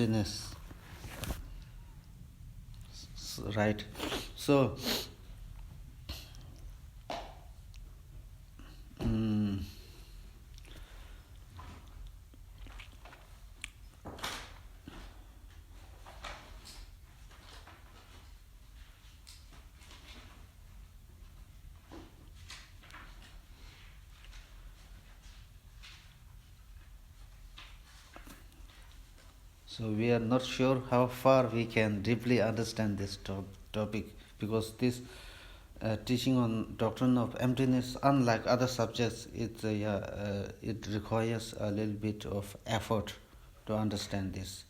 emptiness, right? So so we are not sure how far we can deeply understand this topic, because this teaching on doctrine of emptiness, unlike other subjects, it requires a little bit of effort to understand this.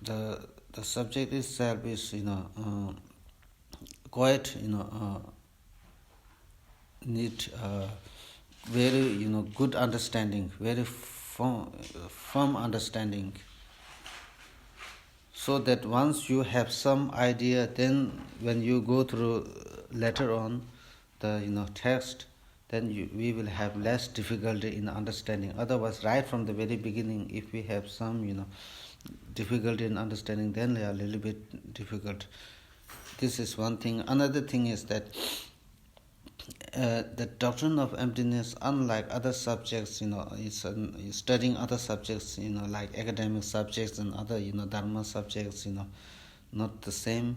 The subject itself is quite need very good understanding, very firm understanding, so that once you have some idea, then when you go through later on the text, then we will have less difficulty in understanding. Otherwise, right from the very beginning, if we have some difficulty in understanding, then they are a little bit difficult. This is one thing. Another thing is that the doctrine of emptiness, unlike other subjects, is studying other subjects, like academic subjects and other, dharma subjects, not the same.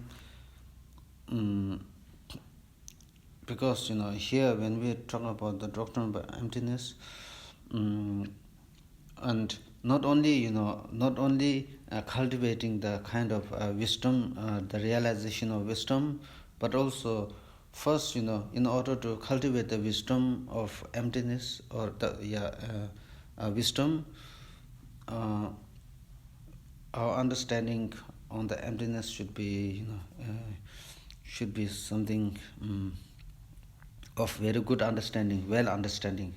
Because here when we talk about the doctrine of emptiness, and not only cultivating the kind of wisdom, the realization of wisdom, but also first, in order to cultivate the wisdom of emptiness, or the wisdom, our understanding on the emptiness should be something of very good understanding, well understanding,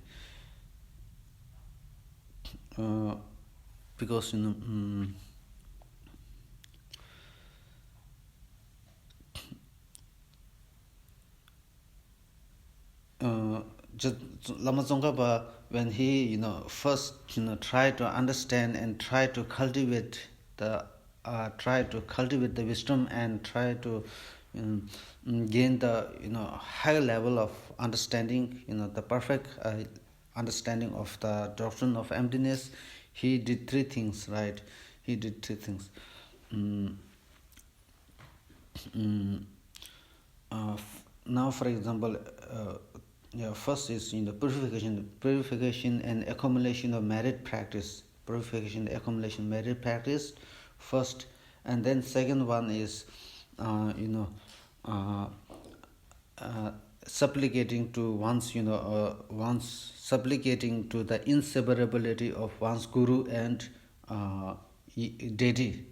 because just Lama Tsongkhapa, when he first tried to understand and try to cultivate the wisdom, and try to gain the high level of understanding, the perfect understanding of the doctrine of emptiness, he did three things, right? He did three things. Now, for example, first is purification and accumulation of merit practice. Purification, accumulation, merit practice first, and then second one is supplicating to one's supplicating to the inseparability of one's guru and deity.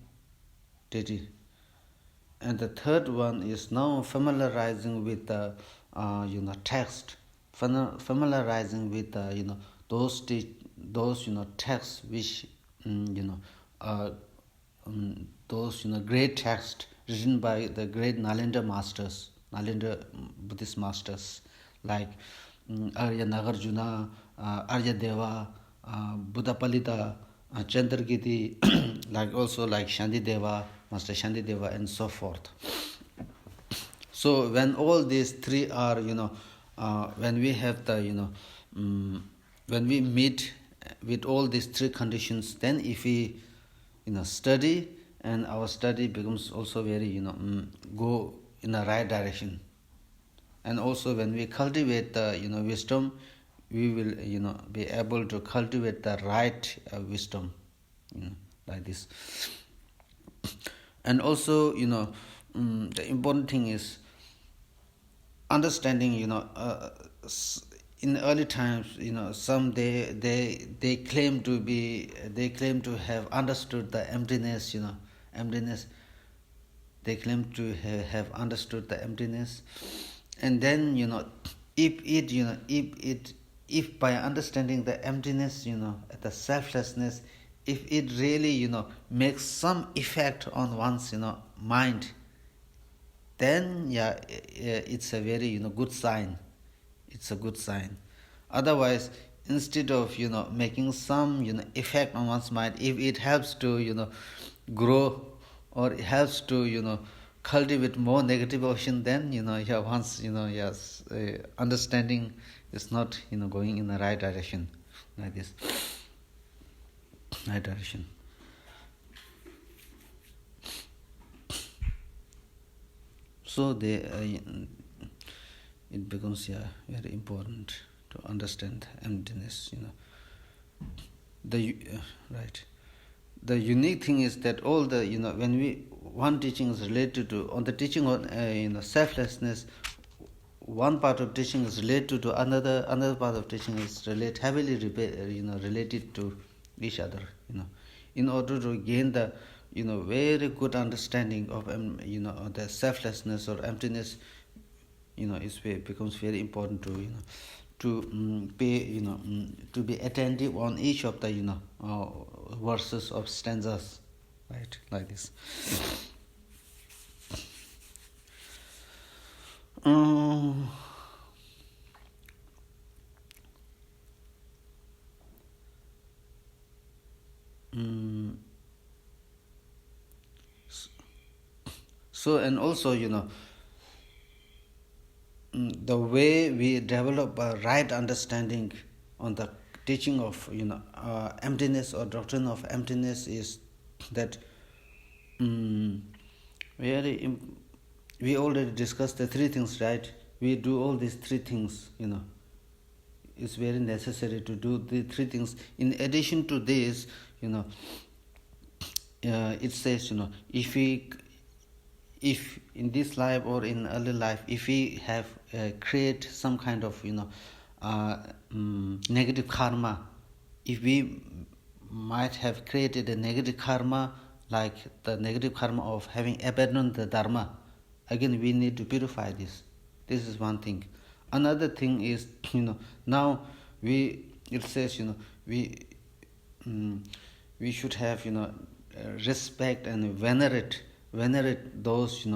And the third one is now familiarizing with the text, familiarizing with those texts which those great texts written by the great Nalanda Buddhist masters, like Arya, Nagarjuna, Arya Deva, Buddha Palita, Chandragiti, like Shantideva, Master Shantideva, and so forth. So when all these three are, when we have the, when we meet with all these three conditions, then if we, study, and our study becomes also very, go in the right direction. And also when we cultivate the, wisdom, we will, be able to cultivate the right wisdom, like this. And also, the important thing is understanding, in early times, some they claim to have understood the emptiness, emptiness. They claim to have understood the emptiness, and then if by understanding the emptiness, the selflessness, if it really makes some effect on one's mind, then it's a very good sign. It's a good sign. Otherwise, instead of making some effect on one's mind, if it helps to grow, or it helps to cultivate more negative emotion, then yeah, once yes, understanding is not going in the right direction, like this, right direction. So it becomes, yeah, very important to understand emptiness. The right. The unique thing is that all the when we one teaching is related to on the teaching on selflessness, one part of teaching is related to another part of teaching is heavily related to each other. In order to gain the very good understanding of the selflessness or emptiness, it becomes very important to to pay to be attentive on each of the verses of stanzas, right, like this. um, mm, so and also the way we develop a right understanding on the teaching of emptiness or doctrine of emptiness is that um, very we already discussed the three things, right? We do all these three things. It's very necessary to do the three things. In addition to this, it says, if in this life or in early life, if we have create some kind of negative karma, if we might have created a negative karma, like the negative karma of having abandoned the dharma, again we need to purify this. This is one thing. Another thing is, now it says, we should have respect and venerate those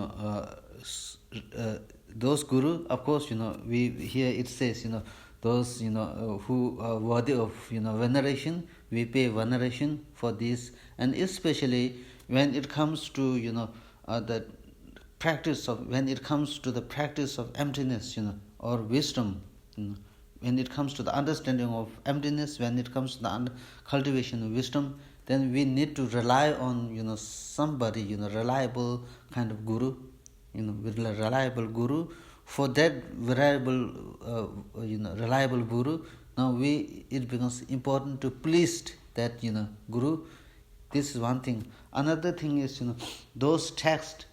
those guru. Of course, we here it says, those who are worthy of veneration, we pay veneration for this. And especially when it comes to the practice of when it comes to the practice of emptiness, or wisdom, when it comes to the understanding of emptiness, when it comes to the cultivation of wisdom, then we need to rely on somebody, reliable kind of guru, with a reliable guru. For that reliable guru, now it becomes important to please that guru. This is one thing. Another thing is, those texts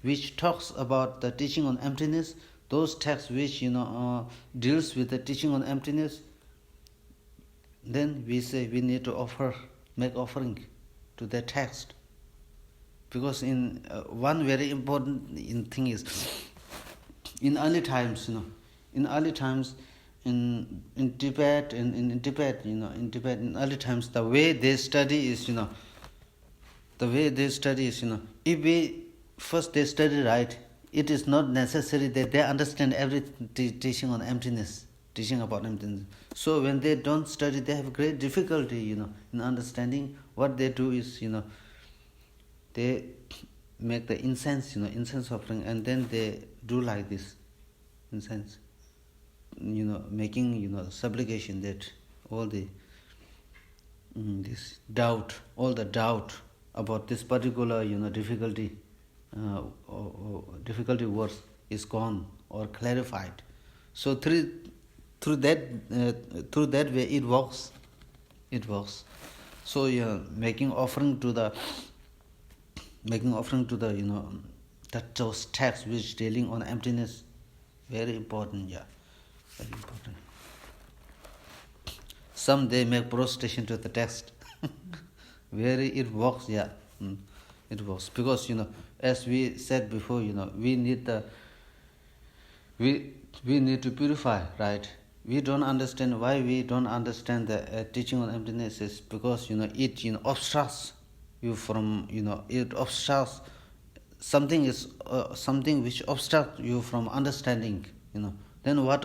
which talks about the teaching on emptiness, those texts which deals with the teaching on emptiness, then we say we need to make offering to that text. Because in one very important thing is, in early times, in Tibet, in Tibet, in early times, the way they study is, if we first they study right, it is not necessary that they understand every teaching on emptiness, teaching about emptiness. So when they don't study, they have great difficulty, in understanding. What they do is, they make the incense offering, and then they do like this incense, making supplication that all the all the doubt about this particular difficulty difficulty words is gone or clarified. So through that way it works. So making offering to the that those texts which dealing on emptiness, very important. Very important. Some they make prostration to the text. It works. It works, because as we said before, we need to purify, right? We don't understand why we don't understand the teaching on emptiness is because it obstructs you from it obstructs something which obstructs you from understanding Then what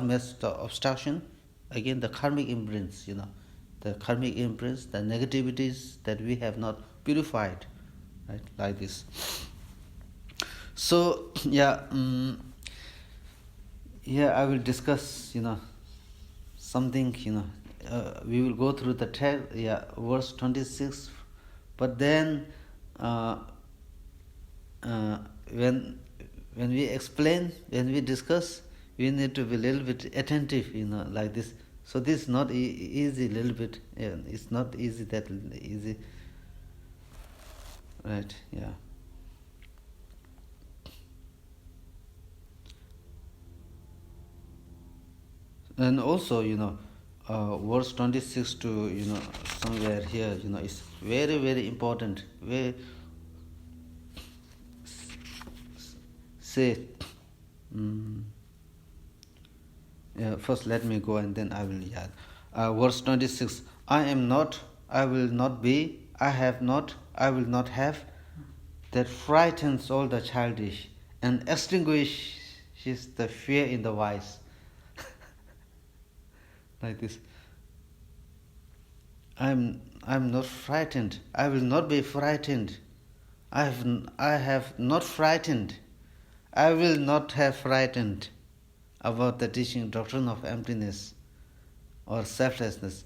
makes the obstruction? Again, the karmic imprints, the karmic imprints, the negativities that we have not purified, right? Like this. So, here I will discuss, something, we will go through the text, verse 26, but then when we explain, when we discuss, we need to be a little bit attentive, like this. So this is not easy, little bit. It's not easy, that easy. Right, yeah. And also, verse 26 to, somewhere here, is very, very important. Say, first let me go and then I will add. Verse 26, I am not, I will not be, I have not, I will not have, that frightens all the childish and extinguishes the fear in the wise. Like this. I'm not frightened. I will not be frightened. I have not frightened. I will not have frightened about the teaching doctrine of emptiness or selflessness.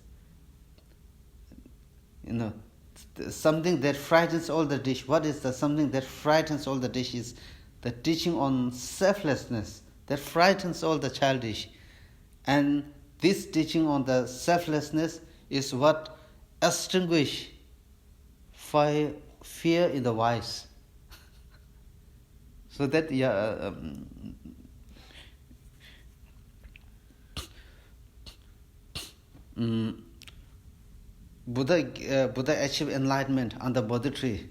Something that frightens all the dish. What is the something that frightens all the dish? Is the teaching on selflessness that frightens all the childish. And this teaching on the selflessness is what extinguish fear in the wise. So that Buddha achieved enlightenment on the Bodhi tree,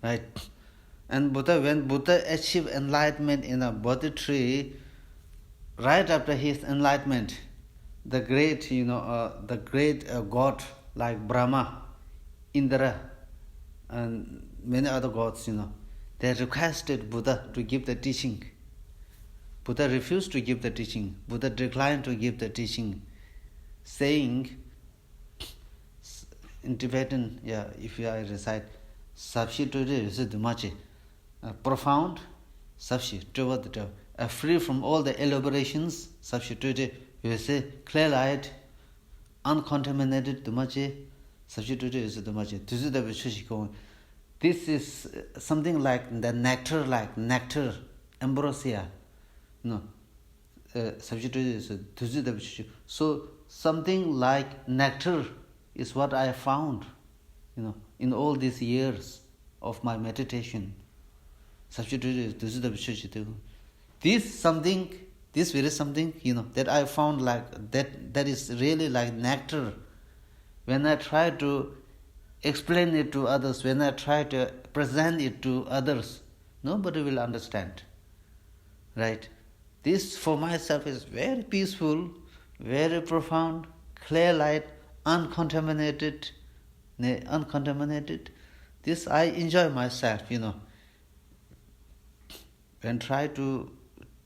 right? And when Buddha achieved enlightenment in a Bodhi tree, right after his enlightenment, the great, God like Brahma, Indra, and many other gods, they requested Buddha to give the teaching. Buddha refused to give the teaching. Buddha declined to give the teaching, saying, in Tibetan, if I recite, profound, free from all the elaborations, clear light, uncontaminated, this is something like the nectar, ambrosia. So something like nectar is what I found, in all these years of my meditation. This very something, that I found like that is really like nectar. When I try to explain it to others, when I try to present it to others, nobody will understand. Right? This for myself is very peaceful, very profound, clear light, uncontaminated. This I enjoy myself, When try to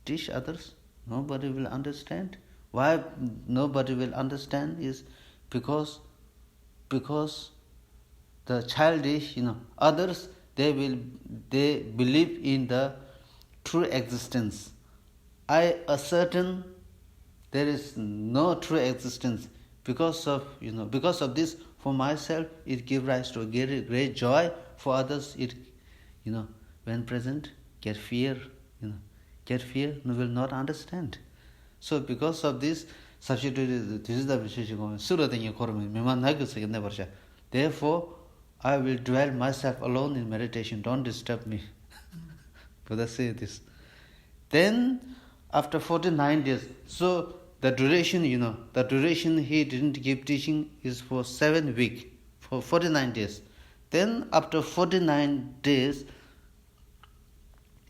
teach others, nobody will understand. Why nobody will understand is because the childish, others, they believe in the true existence. I ascertain there is no true existence. Because of this, for myself, it gives rise to a great joy. For others, it, when present, get fear, will not understand. So because of this, therefore, I will dwell myself alone in meditation. Don't disturb me. Buddha says this. Then, after 49 days, so the duration, he didn't give teaching is for 7 weeks, for 49 days. Then, after 49 days,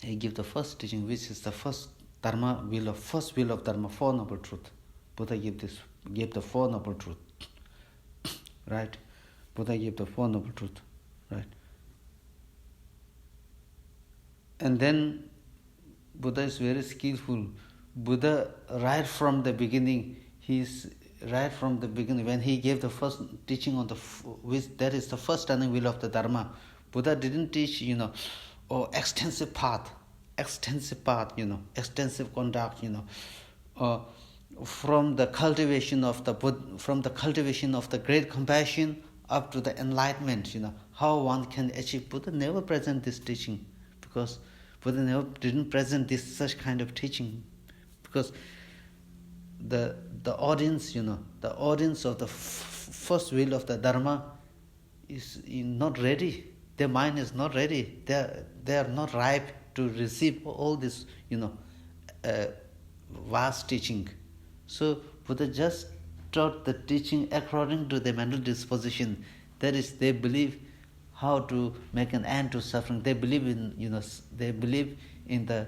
he gave the first teaching, which is the first Dharma first will of Dharma, Four Noble Truth. Buddha gave the Four Noble Truth. Right? Buddha gave the Four Noble Truth. Right? And then Buddha is very skillful. Buddha, right from the beginning, when he gave the first teaching on which that is the first turning wheel of the Dharma, Buddha didn't teach, extensive path, extensive conduct, from the cultivation of the great compassion up to the enlightenment, how one can achieve. Buddha never present this teaching, because Buddha never didn't present such kind of teaching, because the audience, the audience of the first wheel of the Dharma is not ready. Their mind is not ready. They are not ripe to receive all this, vast teaching. So Buddha just taught the teaching according to their mental disposition. That is, they believe how to make an end to suffering. They believe in the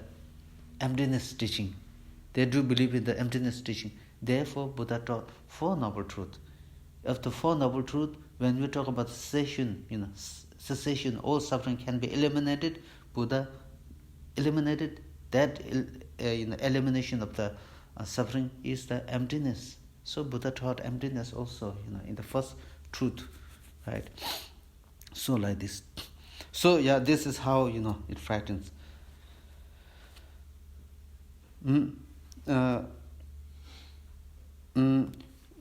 emptiness teaching. They do believe in the emptiness teaching. Therefore, Buddha taught Four Noble Truths. Of the Four Noble Truths, when we talk about cessation, all suffering can be eliminated. Buddha eliminated that. Elimination of the suffering is the emptiness. So Buddha taught emptiness also, in the first truth, right? So like this. So yeah, this is how it frightens.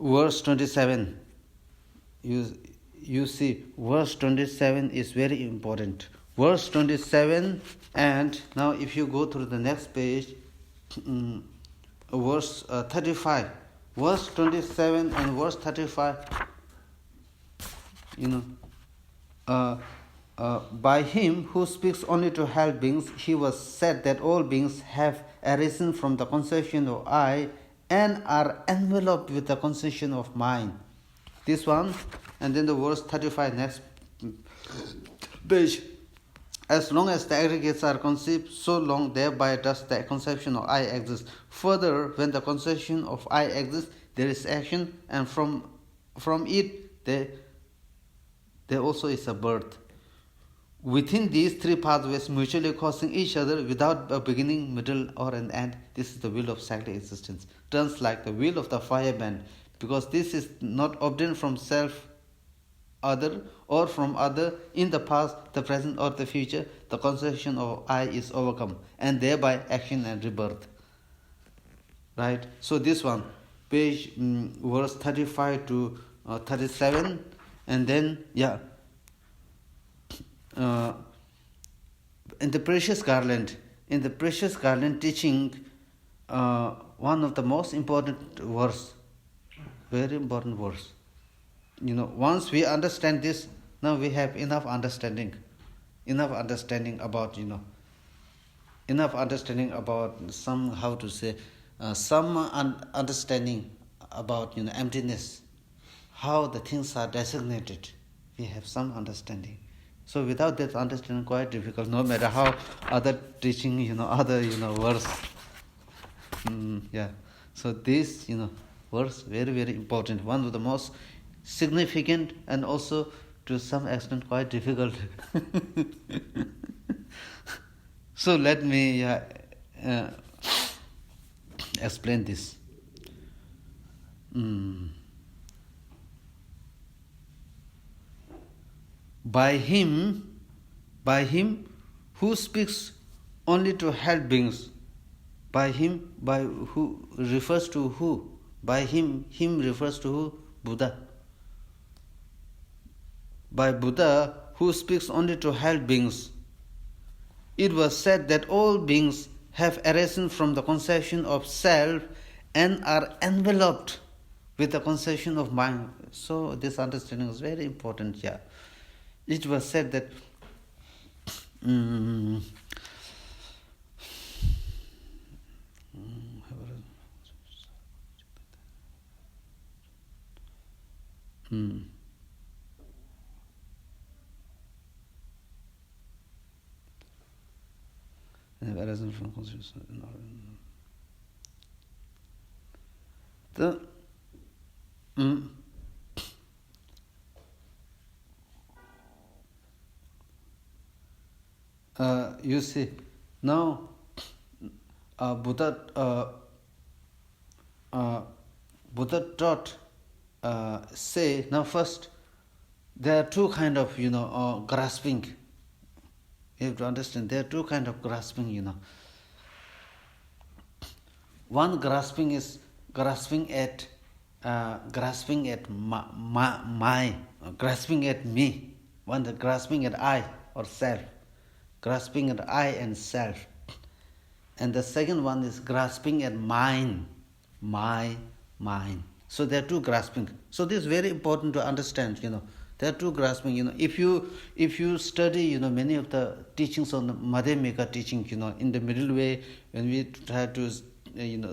Verse 27. You see, verse 27 is very important. Verse 27, and now if you go through the next page, verse 35. Verse 27 and verse 35, by him who speaks only to help beings, he was said that all beings have arisen from the conception of I and are enveloped with the conception of mind. This one, and then the verse 35, next page. As long as the aggregates are conceived, so long thereby does the conception of I exist. Further, when the conception of I exists, there is action, and from it there also is a birth. Within these three pathways, mutually causing each other without a beginning, middle, or an end, this is the wheel of cyclic existence. Turns like the wheel of the fire band, because this is not obtained from self, other, or from other in the past, the present, or the future. The conception of I is overcome, and thereby action and rebirth. Right? So this one, page verse 35 to 37, and then in the precious garland teaching, one of the most important verse, very important verse. Once we understand this, now we have enough understanding about some, how to say, some understanding about emptiness, how the things are designated. We have some understanding. So without that understanding, quite difficult, no matter how other teaching, other verse. So this verse, very, very important, one of the most significant, and also to some extent quite difficult. So let me explain this. By him who speaks only to help beings. By who refers to who? By him refers to who? Buddha. By Buddha, who speaks only to help beings, it was said that all beings have arisen from the conception of self and are enveloped with the conception of mind. So this understanding is very important. It was said that arisen from consciousness. You see, now Buddha uh, Buddha taught say now first there are two kind of grasping. You have to understand there are two kind of grasping. One grasping is grasping at my grasping at me. One the grasping at I or self, grasping at I and self. And the second one is grasping at mine, my, mine. So there are two grasping. So this is very important to understand. There are two grasping. If you study many of the teachings on the Madhyamika teaching, in the middle way when we try to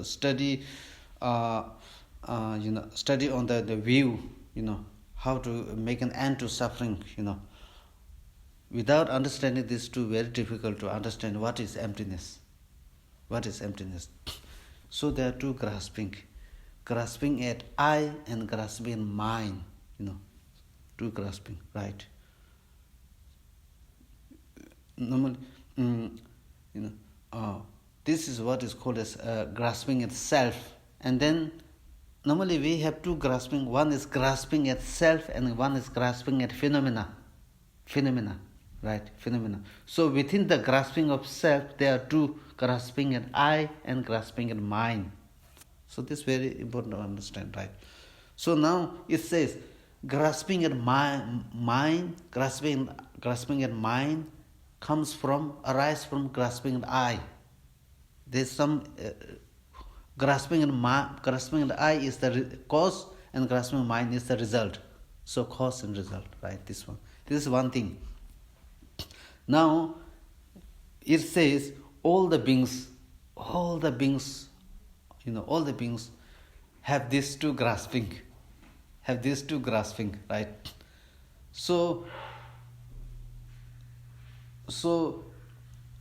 study study on the view, how to make an end to suffering, without understanding these two, very difficult to understand what is emptiness. What is emptiness? So there are two grasping at I and grasping in mine, two grasping, right? Normally, this is what is called as grasping at self. And then normally we have two grasping. One is grasping at self and one is grasping at phenomena, right? Phenomena. So within the grasping of self, there are two, grasping at I and grasping at mine. So this is very important to understand, right? So now it says grasping at mine, grasping at mine arise from grasping at I. There's some grasping at I is the cause and grasping at mine is the result. So cause and result, right? This is one thing. Now it says all the beings have these two grasping, right? So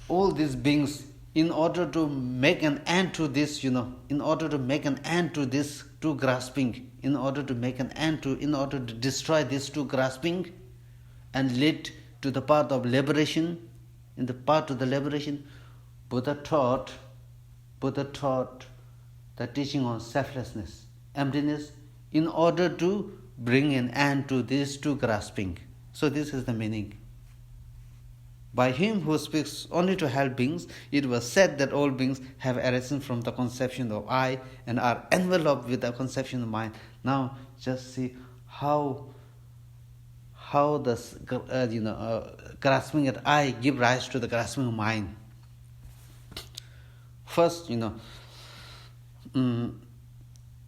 all these beings, in order to make an end to this, in order to make an end to this two grasping, in order to destroy this two grasping and lead to the path of liberation, in the path of the liberation, Buddha taught the teaching on selflessness, emptiness, in order to bring an end to these two grasping. So this is the meaning. By him who speaks only to help beings, it was said that all beings have arisen from the conception of I and are enveloped with the conception of mind. Now just see how the grasping at I give rise to the grasping of mind. First,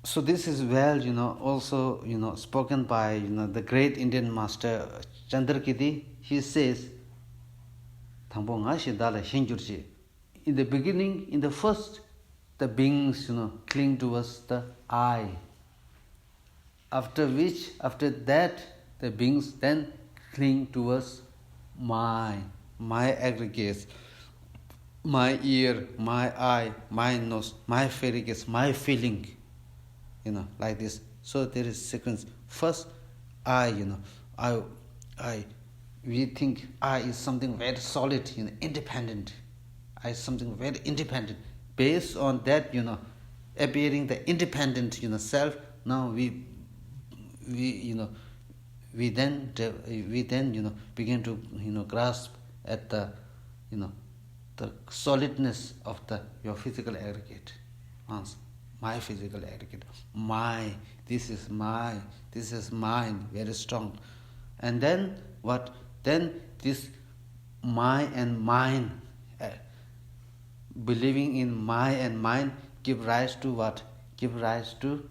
so this is well, also, spoken by, the great Indian master Chandrakirti. He says, in the beginning, in the first, the beings, cling towards the I. After that, the beings then cling towards my aggregates, my ear, my eye, my nose, my pharynx, my feeling, like this. So there is sequence. First, I, we think I is something very solid, independent. I is something very independent. Based on that, appearing the independent, self. Now we then begin to grasp at the the solidness of your physical aggregate. My physical aggregate. This is mine, very strong. And then what? Then this my and mine, believing in my and mine, give rise to what? Give rise to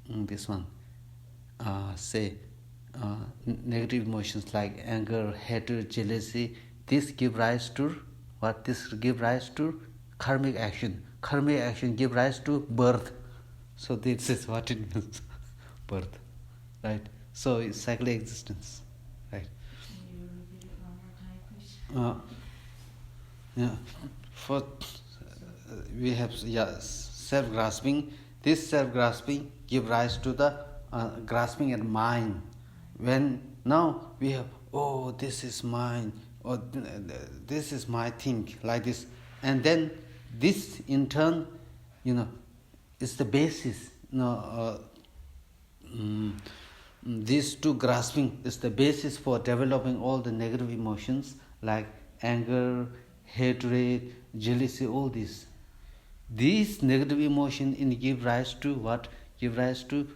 this one. Negative emotions like anger, hatred, jealousy. This give rise to what? This give rise to karmic action. Karmic action give rise to birth. So this is what it means, birth, right? So it's cyclic existence, right? Can you repeat it one more time, please? First, we have self-grasping. This self-grasping give rise to the grasping at mind. When now we have, this is mine, or this is my thing, like this. And then this in turn, is the basis. These two grasping is the basis for developing all the negative emotions like anger, hatred, jealousy, all these. These negative emotions give rise to what? Give rise to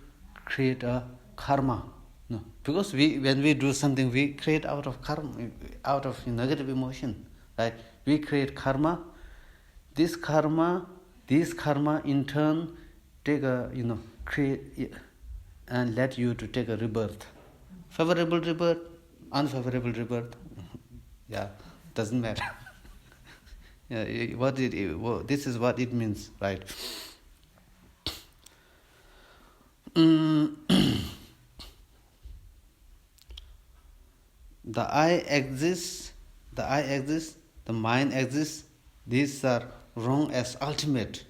create a karma. No, because when we do something, we create out of karma, out of negative emotion, right? We create karma. This karma in turn take a create and let you to take a rebirth, favorable rebirth, unfavorable rebirth. Yeah, doesn't matter. Yeah, this is what it means, right? The I exists, the mind exists. These are wrong as ultimate.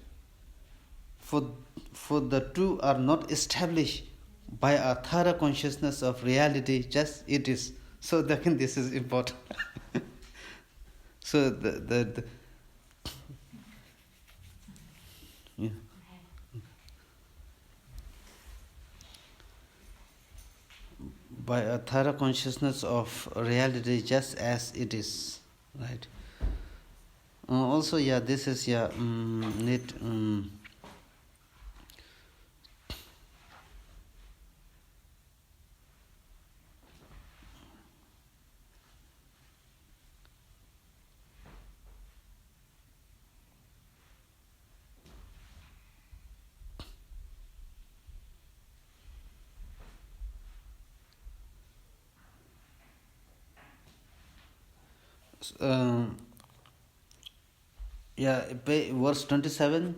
For the two are not established by a thorough consciousness of reality, just it is. So again, this is important. So yeah. By a thorough consciousness of reality, just as it is, right? Also, yeah, this is need. Verse 27,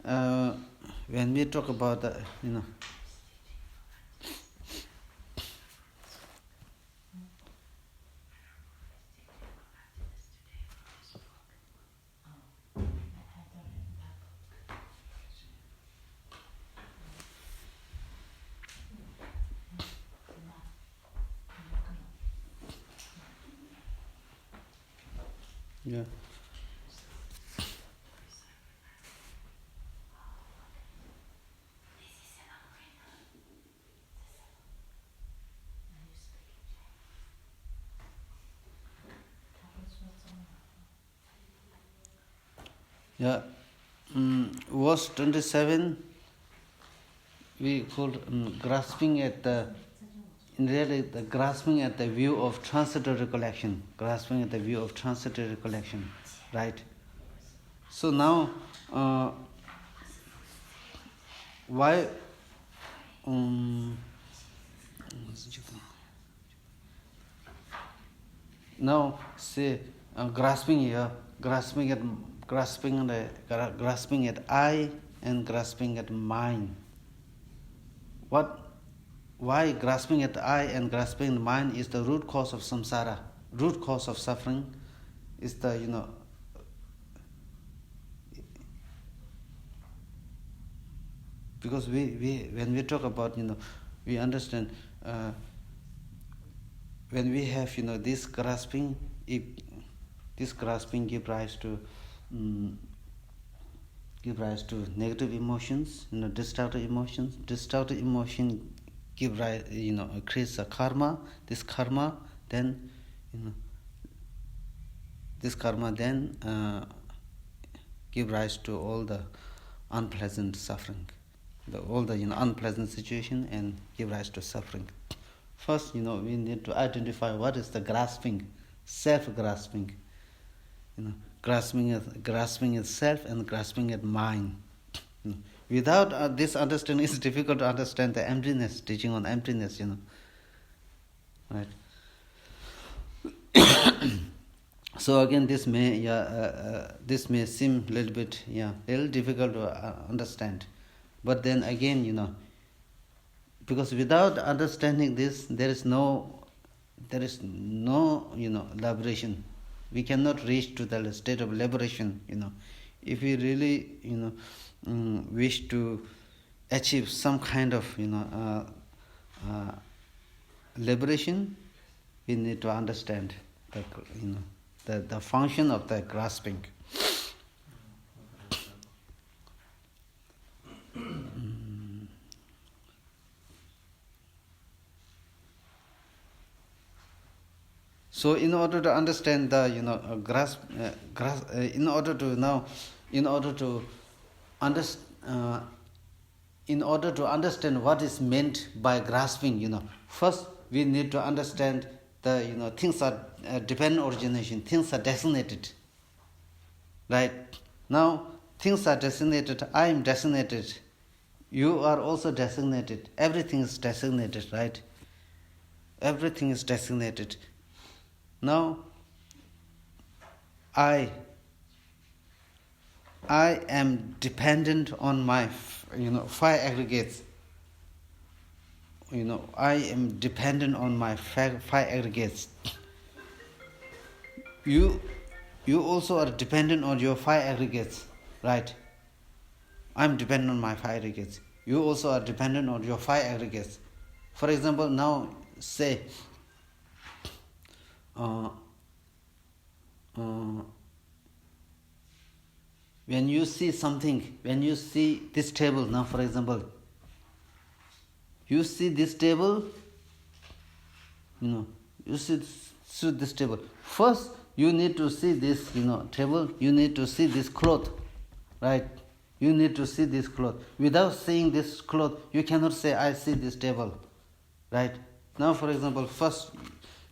when we talk about the, yeah. Yeah, verse 27, we called grasping at the, in reality, the grasping at the view of transitory recollection, right? So now, why? Now, say grasping here, grasping at I and grasping at mine. Why grasping at I and grasping at mine is the root cause of samsara, root cause of suffering, is the because we when we talk about we understand when we have this grasping, this grasping give rise to negative emotions, destructive emotions. Destructive emotion give rise, creates a karma. This karma then give rise to all the unpleasant suffering, all the unpleasant situation, and give rise to suffering. First, we need to identify what is the grasping, self-grasping. Grasping at self and grasping at mind. Without this understanding, it's difficult to understand the emptiness, teaching on emptiness. Right. So again, this may seem a little bit little difficult to understand, but then again, because without understanding this, there is no liberation. We cannot reach to the state of liberation. If we really wish to achieve some kind of liberation, we need to understand. the the function of the grasping. So, in order to understand the in order to understand what is meant by grasping, first we need to understand the things are dependent origination. Things are designated, right? Now things are designated. I am designated. You are also designated. Everything is designated, right? Everything is designated. Now, I am dependent on my, five aggregates. I am dependent on my five aggregates. You also are dependent on your five aggregates, right? I am dependent on my five aggregates. You also are dependent on your five aggregates. For example, now say. When you see something, when you see this table, now for example, you see this table, you see this table. First, you need to see this, table, you need to see this cloth, right? You need to see this cloth. Without seeing this cloth, you cannot say, I see this table, right? Now, for example, first,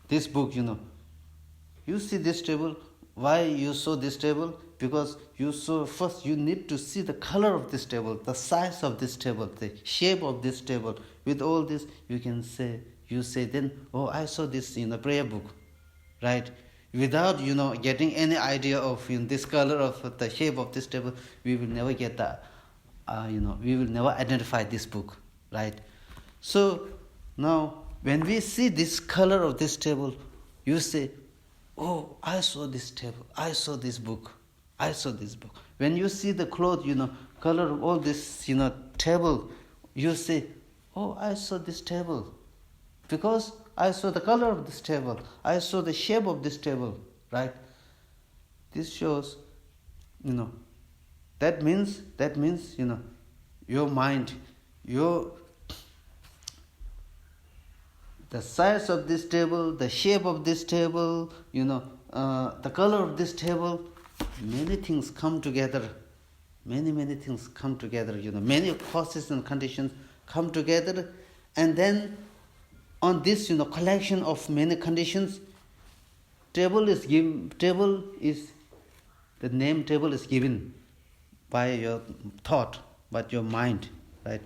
this book, you see this table. Why you saw this table? Because you saw first you need to see the color of this table, the size of this table, the shape of this table. With all this, you say then, oh, I saw this in a prayer book, right? Without getting any idea of this color of the shape of this table, we will never get the, we will never identify this book, right? So now when we see this color of this table, you say, oh, I saw this table, I saw this book, I saw this book. When you see the cloth, color of all this, table, you say, oh, I saw this table. Because I saw the color of this table, I saw the shape of this table, right? This shows, that means, your mind, the size of this table, the shape of this table, the color of this table, many things come together. Many things come together. Many causes and conditions come together, and then on this, collection of many conditions, the name table is given by your thought, by your mind, right?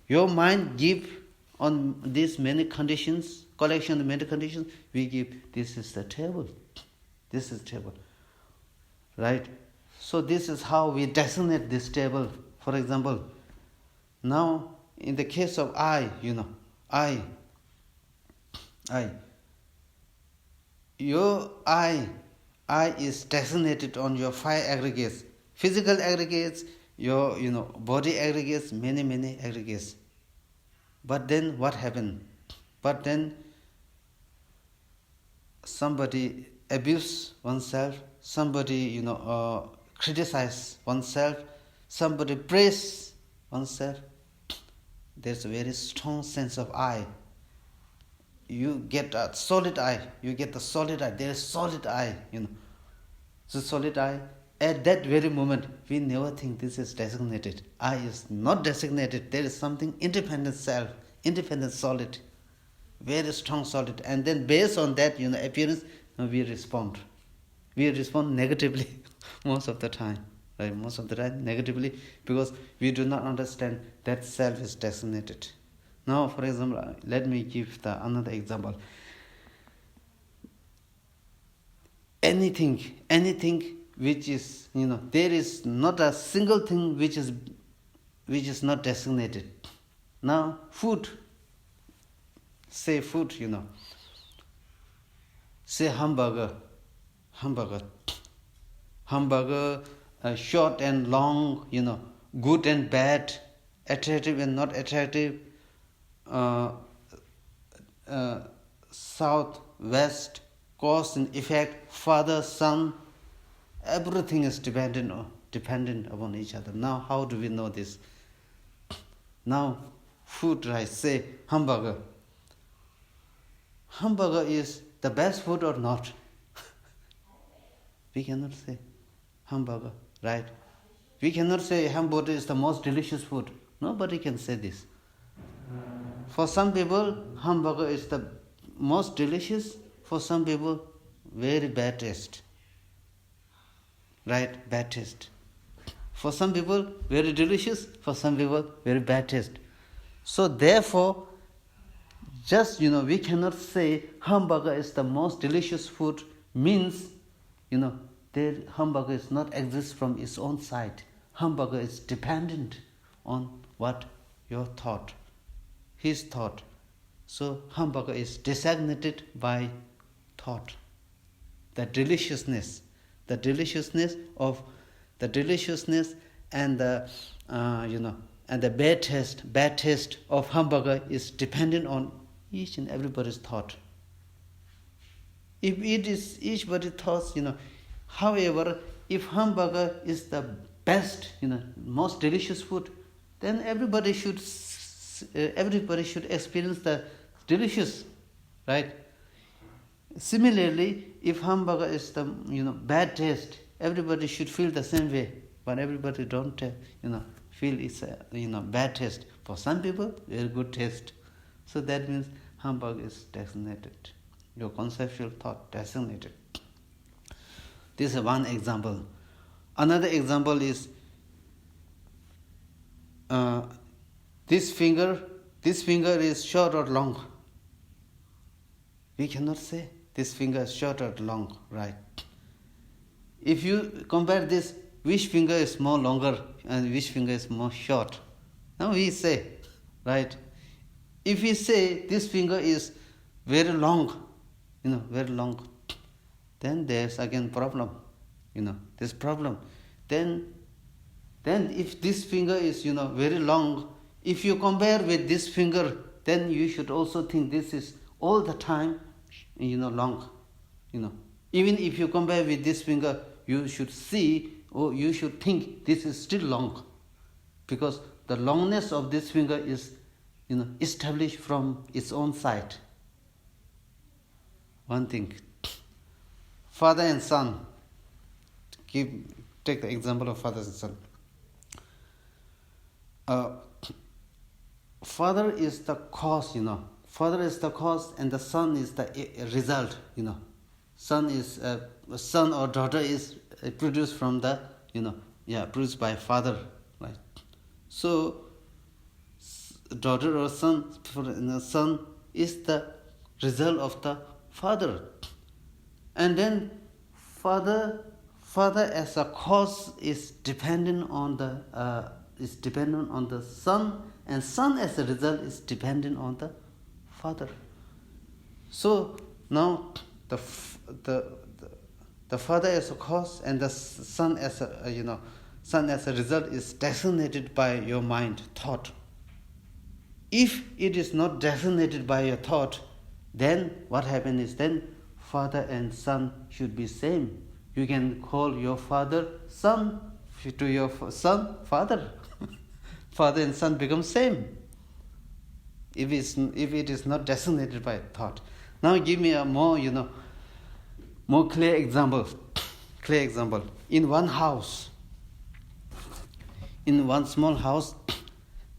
Your mind give on these many conditions, collection of many conditions, we give, this is the table. This is table. Right? So this is how we designate this table. For example, now in the case of I, your I is designated on your five aggregates. Physical aggregates, your body aggregates, many aggregates. But then what happened? But then somebody abuse oneself, somebody criticize oneself, somebody praise oneself. There's a very strong sense of I. You get a solid I. You get the solid I. There is solid I. So solid I. At that very moment, we never think this is designated. I is not designated. There is something independent self, independent solid, very strong solid. And then based on that, appearance, we respond. We respond negatively most of the time. Right? Most of the time negatively, because we do not understand that self is designated. Now, for example, let me give another example. Anything which is, there is not a single thing which is not designated. Now, food, say food, say hamburger, short and long, good and bad, attractive and not attractive, south, west, cause and effect, father, son, everything is dependent upon each other. Now, how do we know this? Now, food, right? Say hamburger. Hamburger is the best food or not? We cannot say hamburger, right? We cannot say hamburger is the most delicious food. Nobody can say this. For some people, hamburger is the most delicious. For some people, very bad taste. Right? Bad taste. For some people, very delicious. For some people, very bad taste. So therefore, just, we cannot say hamburger is the most delicious food means, hamburger is not exist from its own side. Hamburger is dependent on what? Your thought. His thought. So hamburger is designated by thought. The deliciousness and the bad taste of hamburger is dependent on each and everybody's thought. If it is eachbody's thoughts, however, if hamburger is the best, most delicious food, then everybody should experience the delicious, right? Similarly, if hamburger is the bad taste, everybody should feel the same way. But everybody don't feel it's bad taste. For some people, very good taste. So that means hamburger is designated. Your conceptual thought designated. This is one example. Another example is this finger is short or long. We cannot say this finger is short or long, right? If you compare this, which finger is more longer and which finger is more short? Now we say, right? If we say this finger is very long, very long, then there's again problem, this problem. Then if this finger is, very long, if you compare with this finger, then you should also think this is all the time, long, Even if you compare with this finger, you should see or you should think this is still long, because the longness of this finger is, established from its own side. One thing. Father and son. Take the example of father and son. Father is the cause, Father is the cause and the son is the result, Son is son or daughter is produced from the, produced by father, right? So daughter or son is the result of the father, and then father as a cause is dependent on the son, and son as a result is dependent on the father. So now the father as a cause and the son as a result is designated by your mind, thought. If it is not designated by your thought, then what happens is then father and son should be same. You can call your father son, to your son father. Father and son become same. If it is not designated by thought. Now give me a more clear example. In one house, in one small house,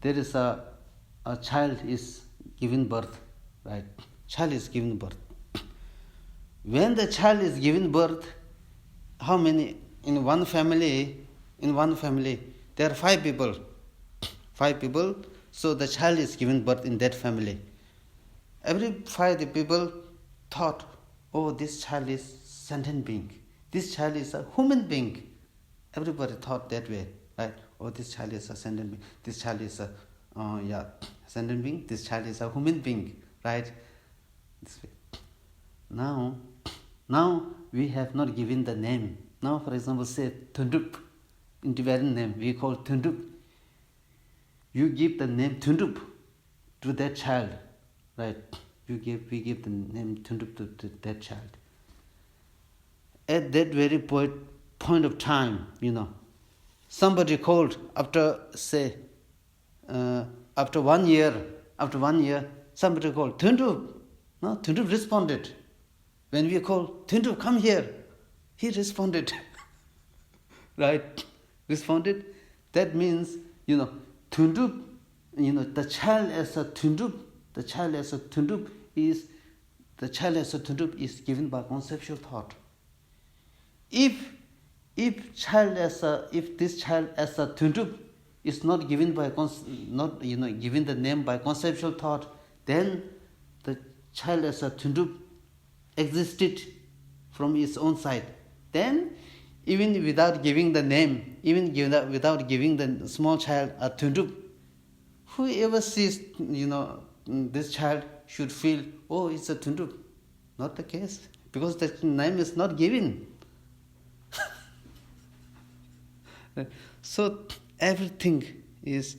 there is a child is given birth, right? Child is given birth. When the child is given birth, how many in one family? There are 5 people. 5 people. So the child is given birth in that family. Every 5 people thought, oh, this child is sentient being. This child is a human being. Everybody thought that way, right? Oh, this child is a sentient being. This child is a sentient being. This child is a human being, right? This way. Now we have not given the name. Now, for example, say Thundup. In Tibetan name, we call Thundup. You give the name Thundup to that child, right? We give the name Thundup to that child. at that very point of time, somebody called after, say, after 1 year, somebody called, Tundu. No, Tundu responded. When we called, Tundu, come here, he responded. Right? Responded. That means, Tundu, the child as a Tundu, is given by conceptual thought. If this child as a Tundu is not given by given the name by conceptual thought, then the child as a Tundu existed from its own side. Then, even without giving the name, without giving the small child a Tundu, whoever sees this child should feel, oh, it's a Tundu. Not the case, because the name is not given. So everything is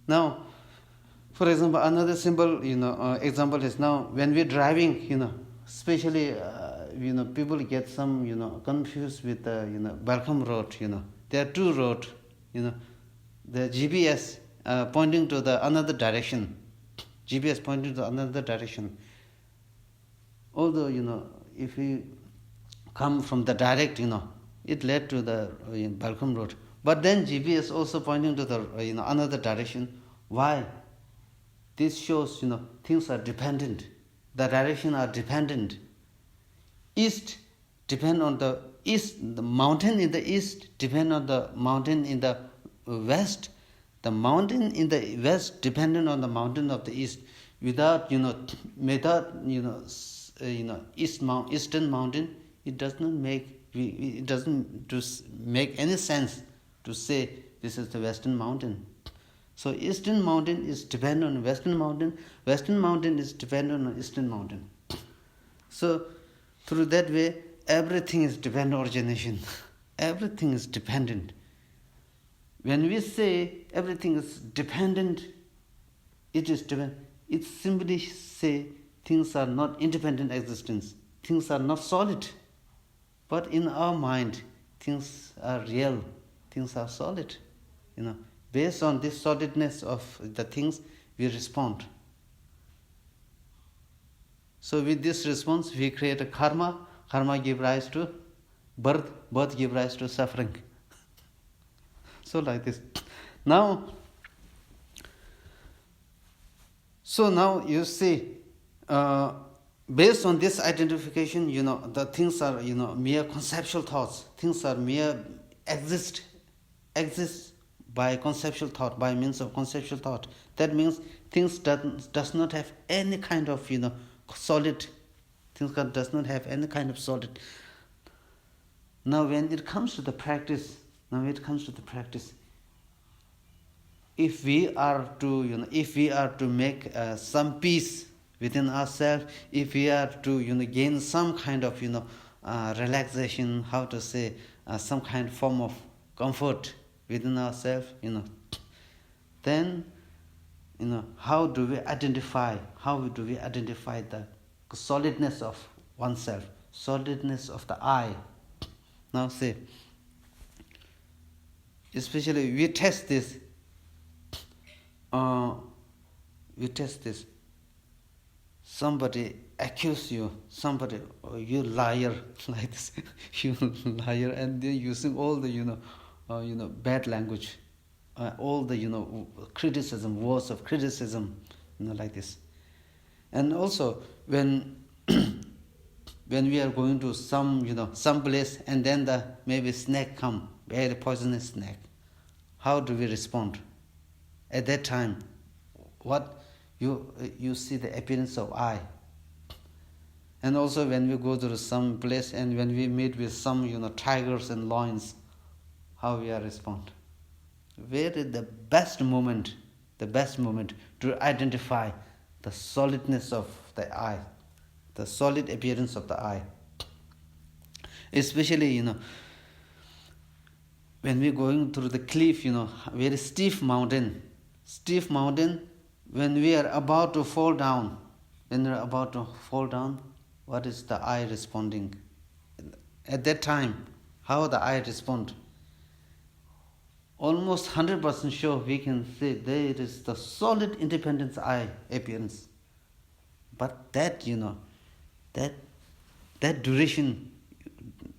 now. For example, another simple example is, now when we're driving, especially people get some confused with the Welcome Road. There are two roads. The GPS pointing to the another direction. Although if we come from the direct, it led to the Welcome Road. But then GPS also pointing to the another direction. Why? This shows things are dependent. The direction are dependent. East depend on the east. The mountain in the east depend on the mountain in the west. The mountain in the west dependent on the mountain of the east. Without eastern mountain, it doesn't make any sense to say this is the western mountain. So eastern mountain is dependent on western mountain. Western mountain is dependent on eastern mountain. So through that way, everything is dependent origination. Everything is dependent. When we say everything is dependent, it is dependent. It simply say things are not independent existence. Things are not solid. But in our mind, things are real. Things are solid. Based on this solidness of the things, we respond. So with this response, we create a karma. Karma gives rise to birth. Birth gives rise to suffering. So like this. Now you see, based on this identification, the things are, mere conceptual thoughts. Things are mere exist by conceptual thought, by means of conceptual thought. That means things does not have any kind of, solid. Things does not have any kind of solid. Now when it comes to the practice, if we are to make some peace within ourselves, if we are to gain some kind of relaxation, how to say, some kind of form of comfort within ourselves, then how do we identify the solidness of oneself, solidness of the I? Now say, especially we test this. Somebody accuse you, you liar, like this, you liar, and they're using all the bad language, all the criticism, words of criticism, like this. And also when we are going to some place, and then the maybe snake come, very poisonous snake, how do we respond? At that time, what you see the appearance of I. And also when we go to some place and when we meet with some tigers and lions, how we are respond? Where is the best moment to identify the solidness of the I, the solid appearance of the I? Especially when we're going through the cliff, very steep mountain, when we are about to fall down, what is the I responding? at that time, how the I respond. Almost 100% sure we can say there is the solid independence I appearance. But that, that duration,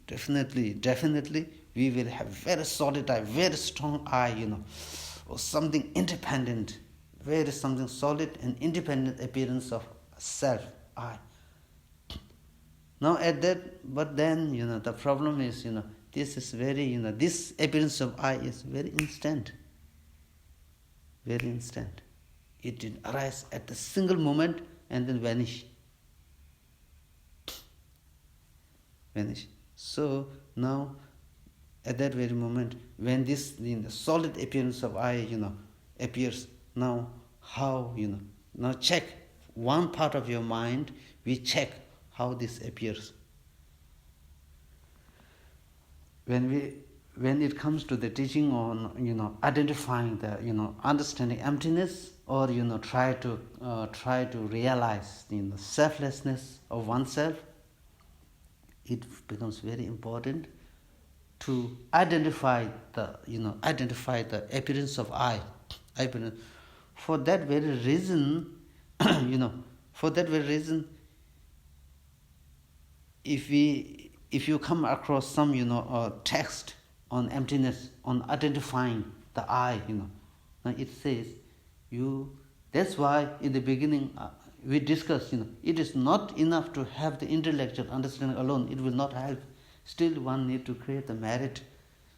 definitely, we will have very solid I, very strong I, or something independent, very something solid and independent appearance of self, I. Now at that, but then, the problem is, this is very, this appearance of I is very instant. Very instant. It will arise at the single moment and then vanish. Vanish. So now, at that very moment, when this solid appearance of I, appears, now how, now check one part of your mind, we check how this appears. When it comes to the teaching on identifying the understanding emptiness, or try to realize the selflessness of oneself, it becomes very important to identify the appearance of I. For that very reason, if you come across some text on emptiness, on identifying the I, it says that's why in the beginning we discussed, it is not enough to have the intellectual understanding alone. It will not help. Still one need to create the merit.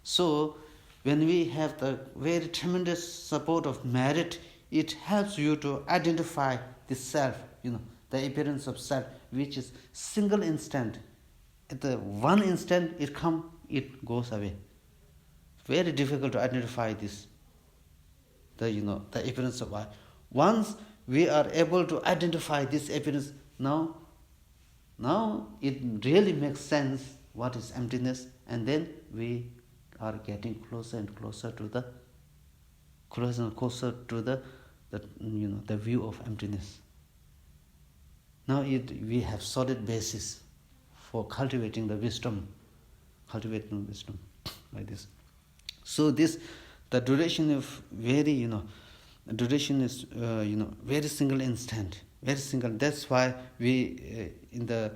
So when we have the very tremendous support of merit, it helps you to identify the self, the appearance of self, which is single instant. At the one instant it goes away. Very difficult to identify this, the appearance of I. Once we are able to identify this appearance, now it really makes sense what is emptiness, and then we are getting closer and closer to the the view of emptiness. Now we have solid basis for cultivating the wisdom like this. So the duration of very very single instant, very single. That's why we in the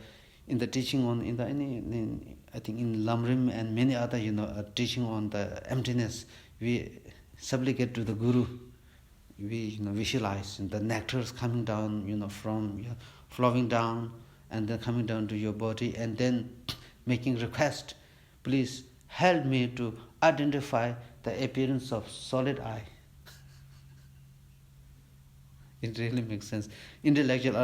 teaching on I think in Lamrim and many other teaching on the emptiness, we supplicate to the Guru. We visualize the nectars coming down from flowing down and then coming down to your body, and then making request, please help me to identify the appearance of solid I. It really makes sense. Intellectual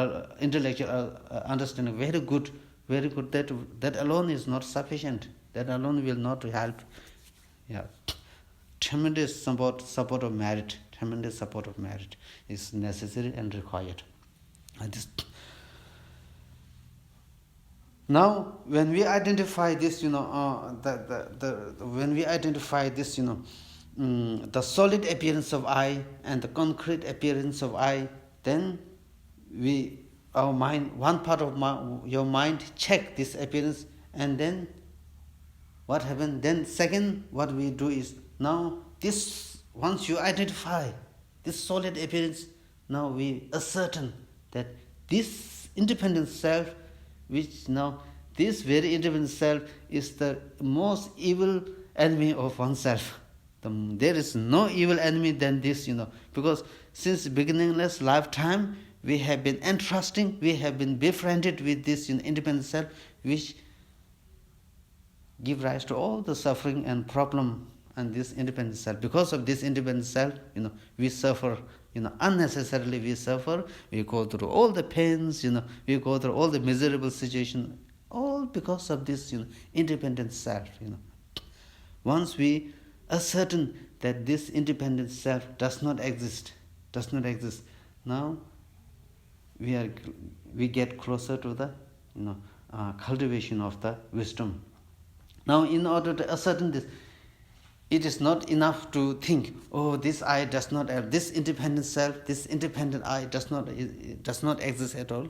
understanding, very good. That alone is not sufficient. That alone will not help. Yeah, tremendous support of merit. Tremendous support of merit is necessary and required. Now, when we identify this, when we identify this, the solid appearance of I and the concrete appearance of I, then our mind, one part of your mind check this appearance, and then what happens? Then second, what we do is, now this, once you identify this solid appearance, now we ascertain that this independent self, which now this very independent self is the most evil enemy of oneself. There is no evil enemy than this, because since beginningless lifetime we have been entrusting, we have been befriended with this independent self, which give rise to all the suffering and problem. And this independent self, because of this independent self, we suffer, unnecessarily we suffer. We go through all the pains, we go through all the miserable situation, all because of this independent self. Once we ascertain that this independent self does not exist, now we get closer to the cultivation of the wisdom. Now, in order to ascertain this, it is not enough to think, this I does not have, this independent self, this independent I does not exist at all.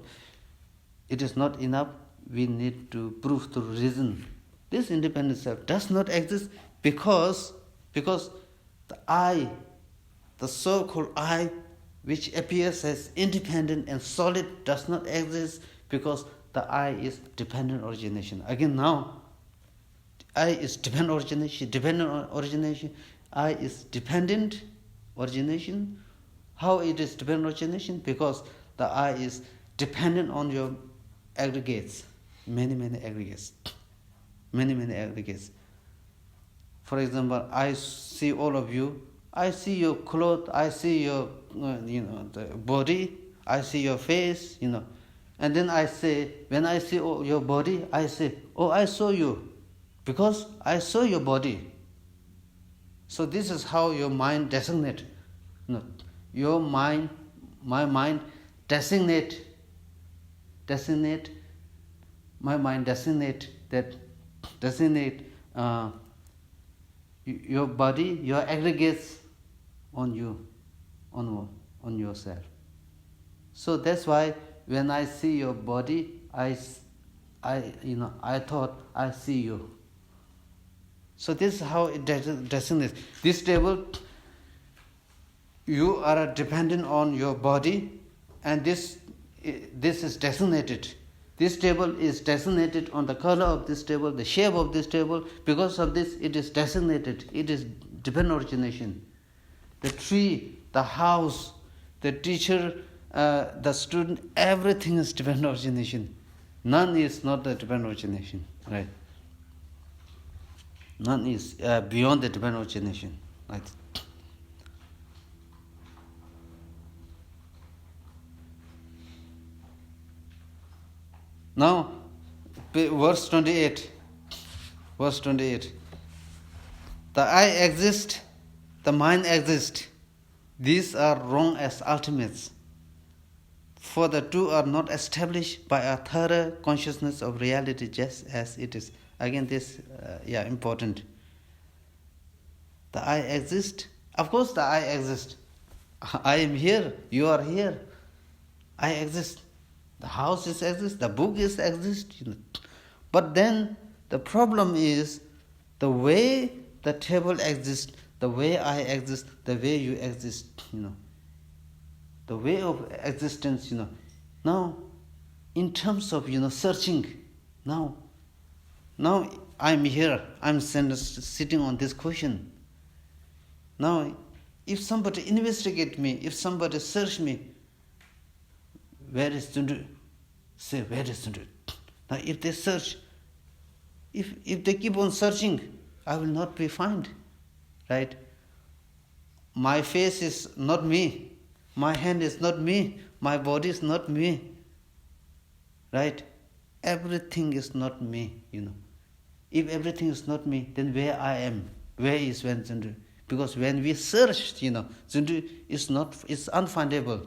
It is not enough. We need to prove through reason This independent self does not exist because the I, the so-called I, which appears as independent and solid, does not exist because the I is dependent origination. Again now, I is dependent origination, I is dependent origination. How it is dependent origination? Because the I is dependent on your aggregates, many aggregates. For example, I see all of you, I see your clothes, I see your the body, I see your face, and then I say, when I see your body, I say, oh, I saw you, because I saw your body. So this is how your mind designate. Your mind, my mind designate your body, your aggregates on you, on yourself. So that's why when I see your body, I thought I see you. So this is how it designates. This table, you are dependent on your body, and this is designated. This table is designated on the color of this table, the shape of this table. Because of this, it is designated. It is dependent origination. The tree, the house, the teacher, the student, everything is dependent origination. None is not the dependent origination, right? None is beyond the dependent origination, right? Now, verse 28. The I exist, the mind exists. These are wrong as ultimates, for the two are not established by a thorough consciousness of reality just as it is. Again, this, important. The I exist. Of course, the I exists. I am here. You are here. I exist. The house is exist. The book is exist. But then the problem is the way the table exists, the way I exist, the way you exist. The way of existence. Now, in terms of searching, now I'm here. I'm sitting on this cushion. Now, if somebody investigate me, if somebody search me, where is tsondue? Say, where is tsondue? Now, if they search, if they keep on searching, I will not be found, right? My face is not me. My hand is not me. My body is not me, right? Everything is not me, If everything is not me, then where I am? Where is when tsondue? Because when we search, tsondue is unfindable.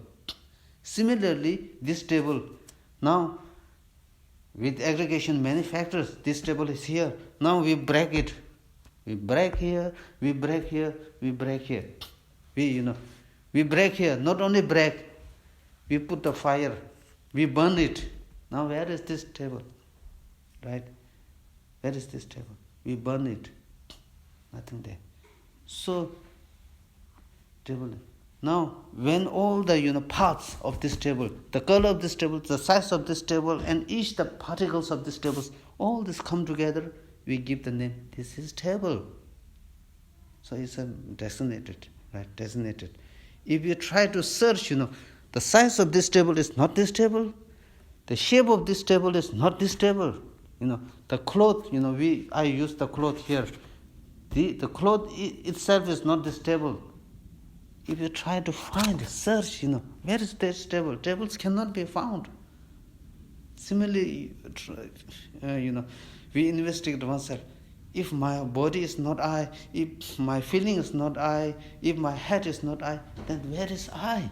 Similarly, this table, now with aggregation many factors, this table is here. Now we break it. We break here, we break here, we break here. We break here. Not only break, we put the fire, we burn it. Now where is this table? Right? Where is this table? We burn it. Nothing there. So, table. Now, when all the parts of this table, the color of this table, the size of this table, and each the particles of this table, all this come together, we give the name. This is table. So it's designated, right? Designated. If you try to search, the size of this table is not this table. The shape of this table is not this table. The cloth, I use the cloth here. The cloth itself is not this table. If you try to find, search, where is this table? Tables cannot be found. Similarly, we investigate oneself. If my body is not I, if my feeling is not I, if my head is not I, then where is I?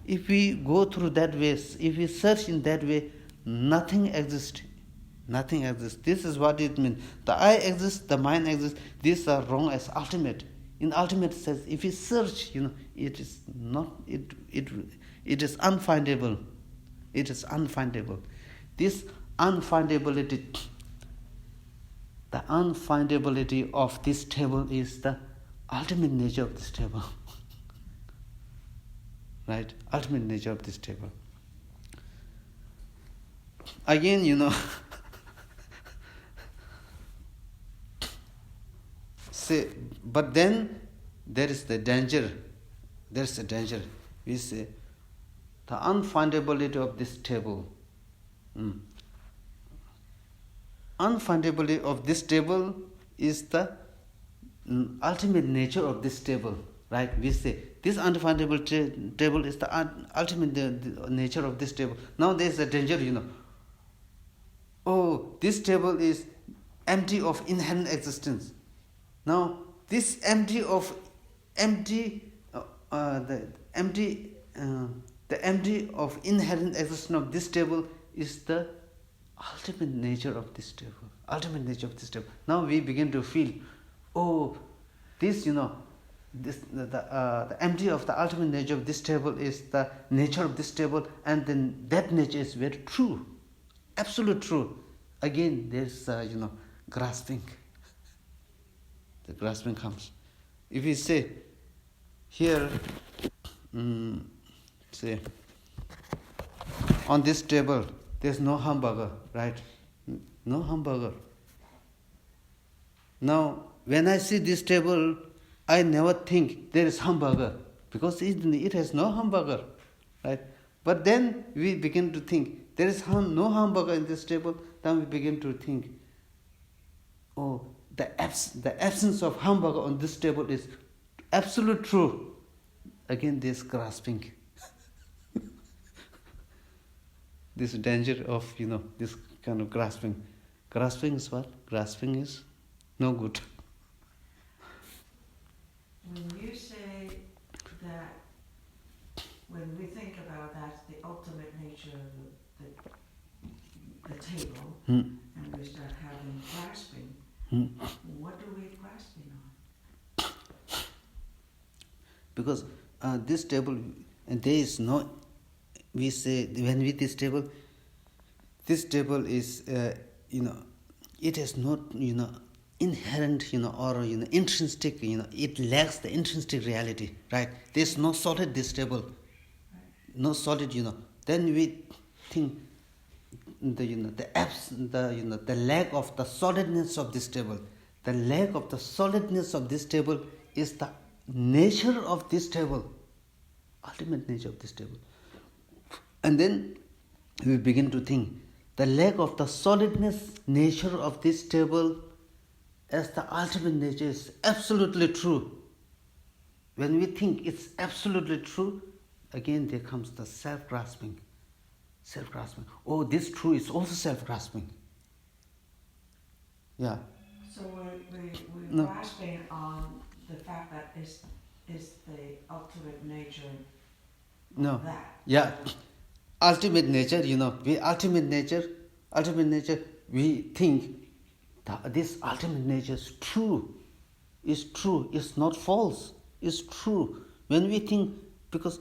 If we go through that way, if we search in that way, nothing exists. Nothing exists. This is what it means. The I exists, the mind exists. These are wrong as ultimate. In ultimate sense, if we search, it is not. It is unfindable. It is unfindable. This unfindability the unfindability of this table is the ultimate nature of this table. Right? Ultimate nature of this table. Again, say, but then there is the danger. There's a danger. We say, the unfindability of this table. Unfindability of this table is the ultimate nature of this table. Right? We say, this unfindable table is the ultimate nature of this table. Now there is a danger, Oh, this table is empty of inherent existence. Now, this empty of inherent existence of this table is the ultimate nature of this table. Ultimate nature of this table. Now we begin to feel, oh, this, the empty of the ultimate nature of this table is the nature of this table, and then that nature is very true, absolute true. Again, there's grasping. The grasping comes. If we say here, say on this table there's no hamburger, right? No hamburger. Now, when I see this table, I never think there is hamburger because it has no hamburger, right? But then we begin to think there is no hamburger in this table. Then we begin to think, oh, the absence of hamburger on this table is absolute true. Again, this grasping. This danger of, this kind of grasping. Grasping is what? Grasping is no good. When you say that, when we think about that, the ultimate nature of the table, and we start having grasping, what are we grasping on? Because this table, there is no, we say, when with this table is, it has not, inherent, or, intrinsic, it lacks the intrinsic reality, right? There's no solid this table, no solid, Then we think the lack of the solidness of this table. The lack of the solidness of this table is the nature of this table, ultimate nature of this table. And then we begin to think the lack of the solidness nature of this table as the ultimate nature is absolutely true. When we think it's absolutely true, again there comes the self-grasping. Self-grasping. Oh, this true is also self-grasping. Yeah. So we're grasping on the fact that is the ultimate nature of that. Yeah. Ultimate nature, ultimate nature, we think that this ultimate nature is true, it's not false, it's true. When we think, because,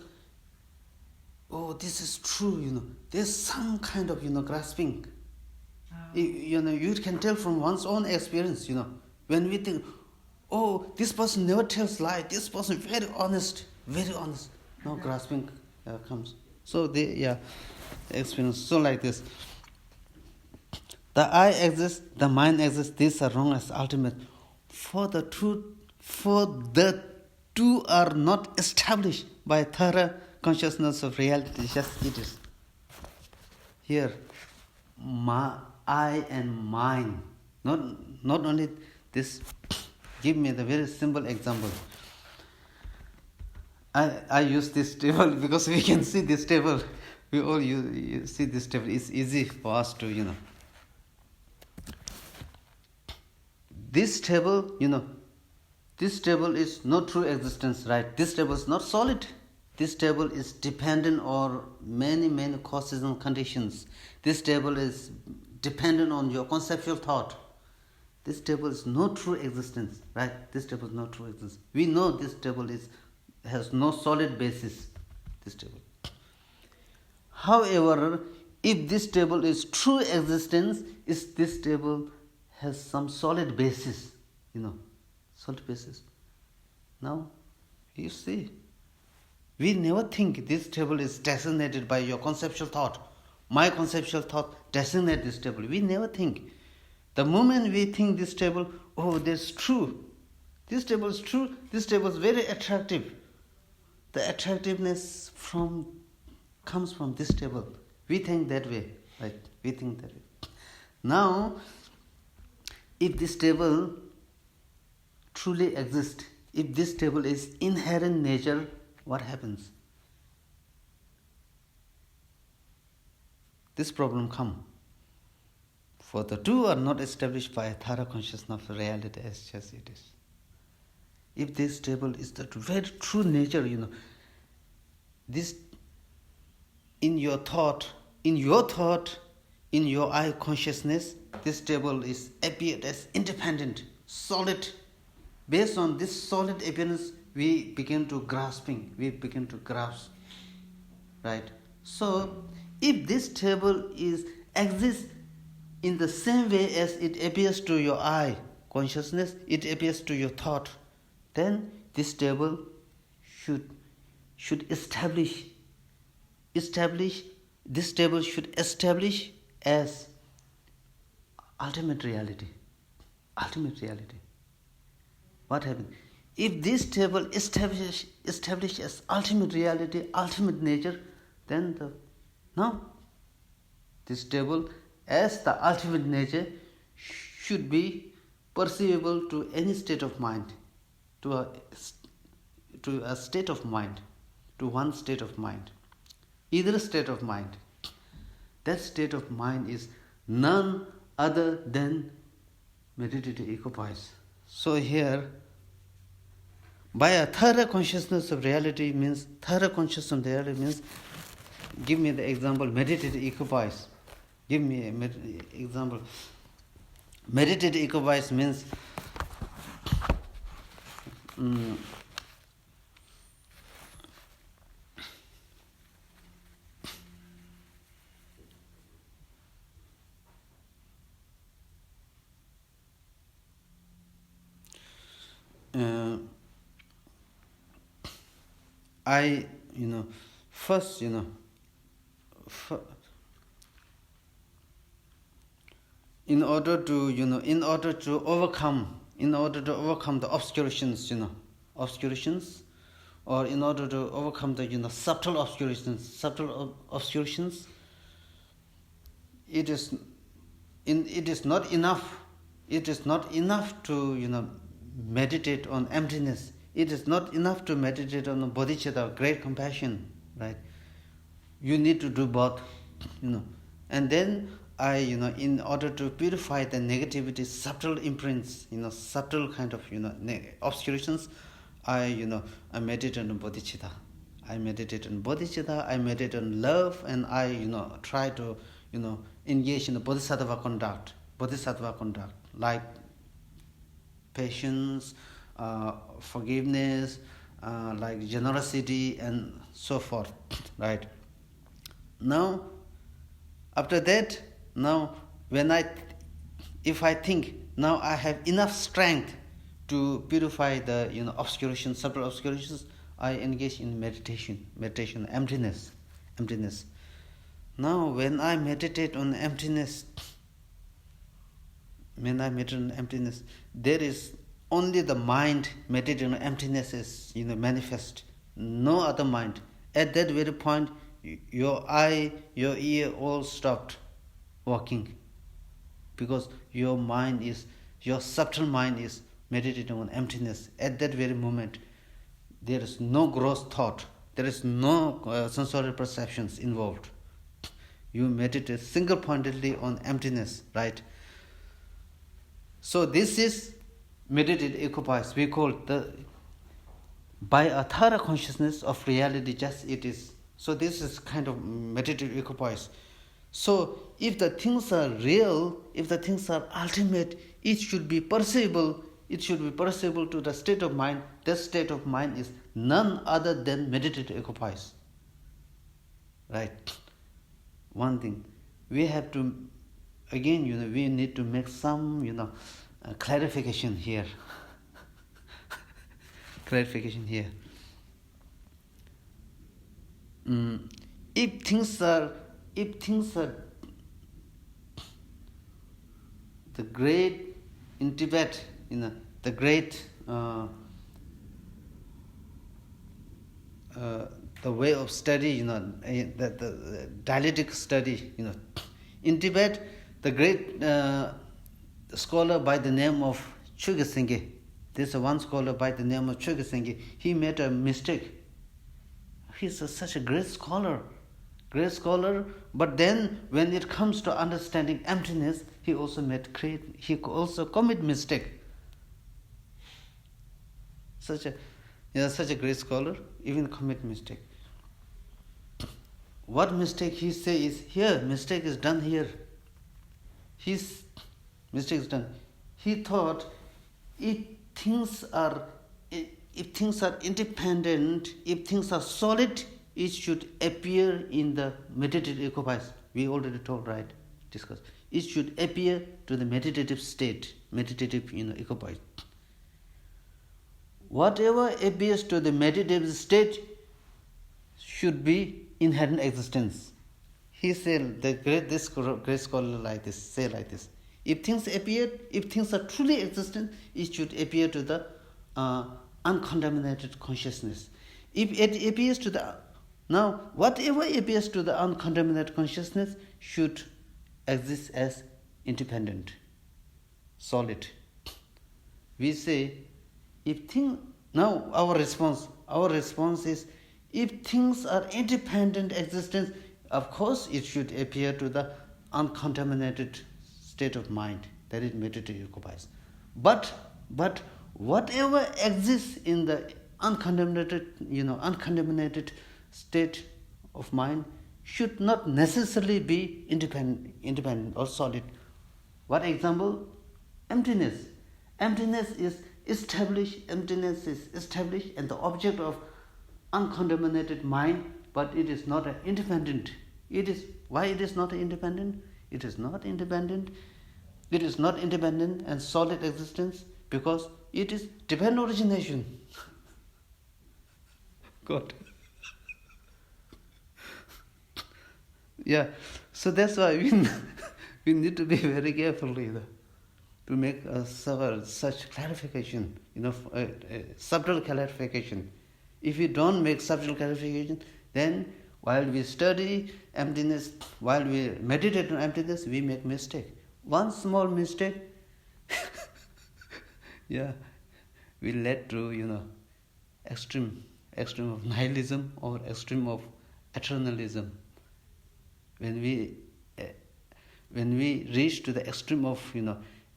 oh, this is true, there's some kind of, grasping. You can tell from one's own experience, when we think, oh, this person never tells lie, this person very honest. Now grasping comes. So they, experience. So like this. The I exists, the mind exists, these are wrong as ultimate. For the two are not established by thorough consciousness of reality, just it is. Here, I and mine. Not only this, give me the very simple example. I use this table because we can see this table. We all see this table. It's easy for us to, This table, this table is not true existence, right? This table is not solid. This table is dependent on many causes and conditions. This table is dependent on your conceptual thought. This table is no true existence, right? This table is no true existence. We know this table has no solid basis, this table. However, if this table is true existence, this table has some solid basis, solid basis. Now, you see, we never think this table is designated by your conceptual thought. My conceptual thought designate this table. We never think. The moment we think this table, oh, that's true. This table is true. This table is very attractive. The attractiveness comes from this table. We think that way, right? We think that way. Now, if this table truly exists, if this table is inherent nature, what happens? This problem comes. For the two are not established by a thorough consciousness of reality as just it is. If this table is the very true nature, this in your thought, in your eye consciousness, this table is appeared as independent, solid. Based on this solid appearance, we begin to grasp, right? So, if this table exists in the same way as it appears to your eye consciousness, it appears to your thought, then this table should establish. This table should establish as ultimate reality. What happens? If this table established as ultimate reality, ultimate nature, then this table as the ultimate nature should be perceivable to any state of mind, to a state of mind, to one state of mind, either state of mind. That state of mind is none other than meditative equipoise. So here, by a thorough consciousness of reality means, give me the example, meditative equipoise. Give me an example. Meditative equipoise means first, in order to overcome the obscurations, or in order to overcome the subtle obscurations, it is not enough to meditate on emptiness. It is not enough to meditate on bodhicitta, great compassion, right? You need to do both, and then in order to purify the negativity, subtle imprints, subtle kind of obscurations, I meditate on bodhicitta. I meditate on love, and I try to engage in the bodhisattva conduct, like patience, forgiveness, like generosity, and so forth, right? Now, after that, if I think now I have enough strength to purify the subtle obscurations, I engage in meditation, emptiness. Now, when I meditate on emptiness, there is only the mind meditating on emptiness is manifest, no other mind. At that very point, your eye, your ear all stopped working, because your subtle mind is meditating on emptiness. At that very moment, there is no gross thought, there is no sensorial perceptions involved. You meditate single-pointedly on emptiness, right? So this is meditative equipoise. We call by a thorough consciousness of reality, just it is. So this is kind of meditative equipoise. So if the things are real, if the things are ultimate, it should be perceivable. It should be perceivable to the state of mind. That state of mind is none other than meditative equipoise. Right? One thing, we have to again, we need to make some, clarification here. Clarification here. If things are the great in Tibet, the great the way of study, the dialectic study, in Tibet, the great scholar by the name of Chugyasenge, there's one scholar by the name of Chugyasenge, he made a mistake. He's such a great scholar, but then when it comes to understanding emptiness, he also commit mistake. Such a great scholar, even commit mistake. What mistake he say is here, mistake is done here. His mistake is done. He thought if things are independent, if things are solid, it should appear in the meditative occupies. We already told, right? Discussed. It should appear to the meditative state, meditative occupies. Whatever appears to the meditative state should be inherent existence. He said, this great scholar like this, if things are truly existent, it should appear to the uncontaminated consciousness. If it appears to whatever appears to the uncontaminated consciousness should exist as independent, solid. We say, our response is, if things are independent existence, of course it should appear to the uncontaminated state of mind, that is meditative occupies. But whatever exists in the uncontaminated state of mind should not necessarily be independent or solid. What example? Emptiness. Emptiness is established, and the object of uncontaminated mind, but it is not independent. Why it is not independent? It is not independent and solid existence because it is dependent origination. God. Yeah, so that's why we need to be very careful to make such clarification, subtle clarification. If we don't make subtle clarification, then while we study emptiness, while we meditate on emptiness, we make mistake. One small mistake, will lead to extreme of nihilism or extreme of eternalism. When we reach to the extreme of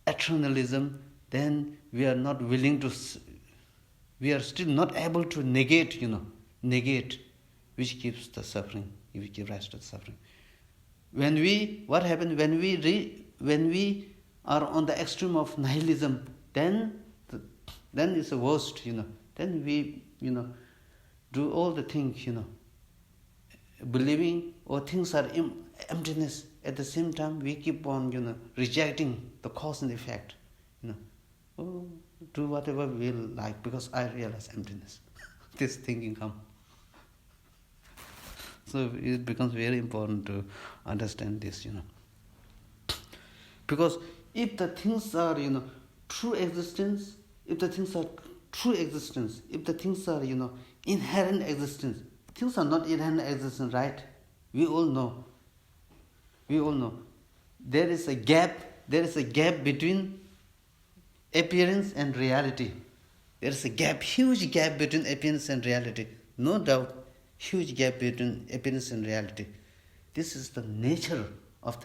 eternalism, then we are not willing to. We are still not able to negate, which gives the suffering, which gives rise to the suffering. What happens when we are on the extreme of nihilism? Then it's the worst, Then we, do all the things, believing things are emptiness. At the same time, we keep on, rejecting the cause and effect, do whatever we like because I realize emptiness. This thinking comes. So it becomes very important to understand this, Because if the things are, true existence, if the things are inherent existence, things are not inherent existence, right? We all know. There is a gap between appearance and reality. There is a huge gap between appearance and reality. No doubt, huge gap between appearance and reality. This is the nature of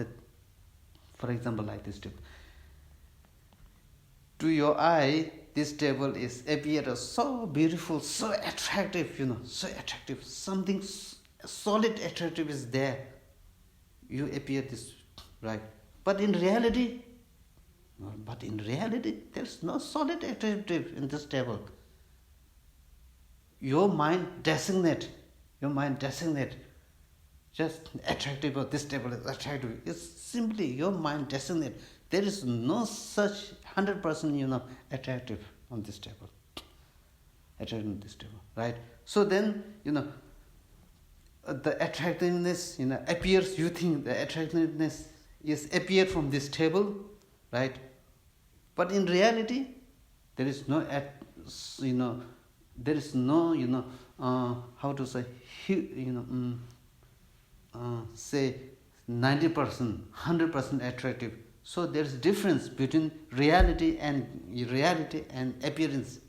for example, like this table. To your eye, this table appears so beautiful, so attractive, so attractive. Something solid attractive is there. You appear this, right? But in reality, there's no solid attractive in this table. Your mind designate just attractive, or this table is attractive. It's simply your mind designate. There is no such 100% attractive on this table. Attractive on this table, right? So then, the attractiveness, appears. You think the attractiveness is appear from this table, right? But in reality, there is no, there is no, how to say, say 90%, 100% attractive. So there is difference between reality and appearance.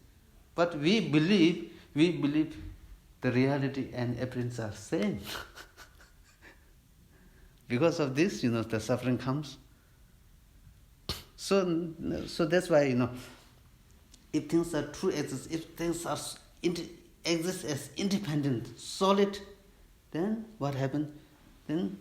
But we believe the reality and appearance are same. Because of this, the suffering comes. So that's why, if things are true exist, if things are exist as independent, solid, then what happens? Then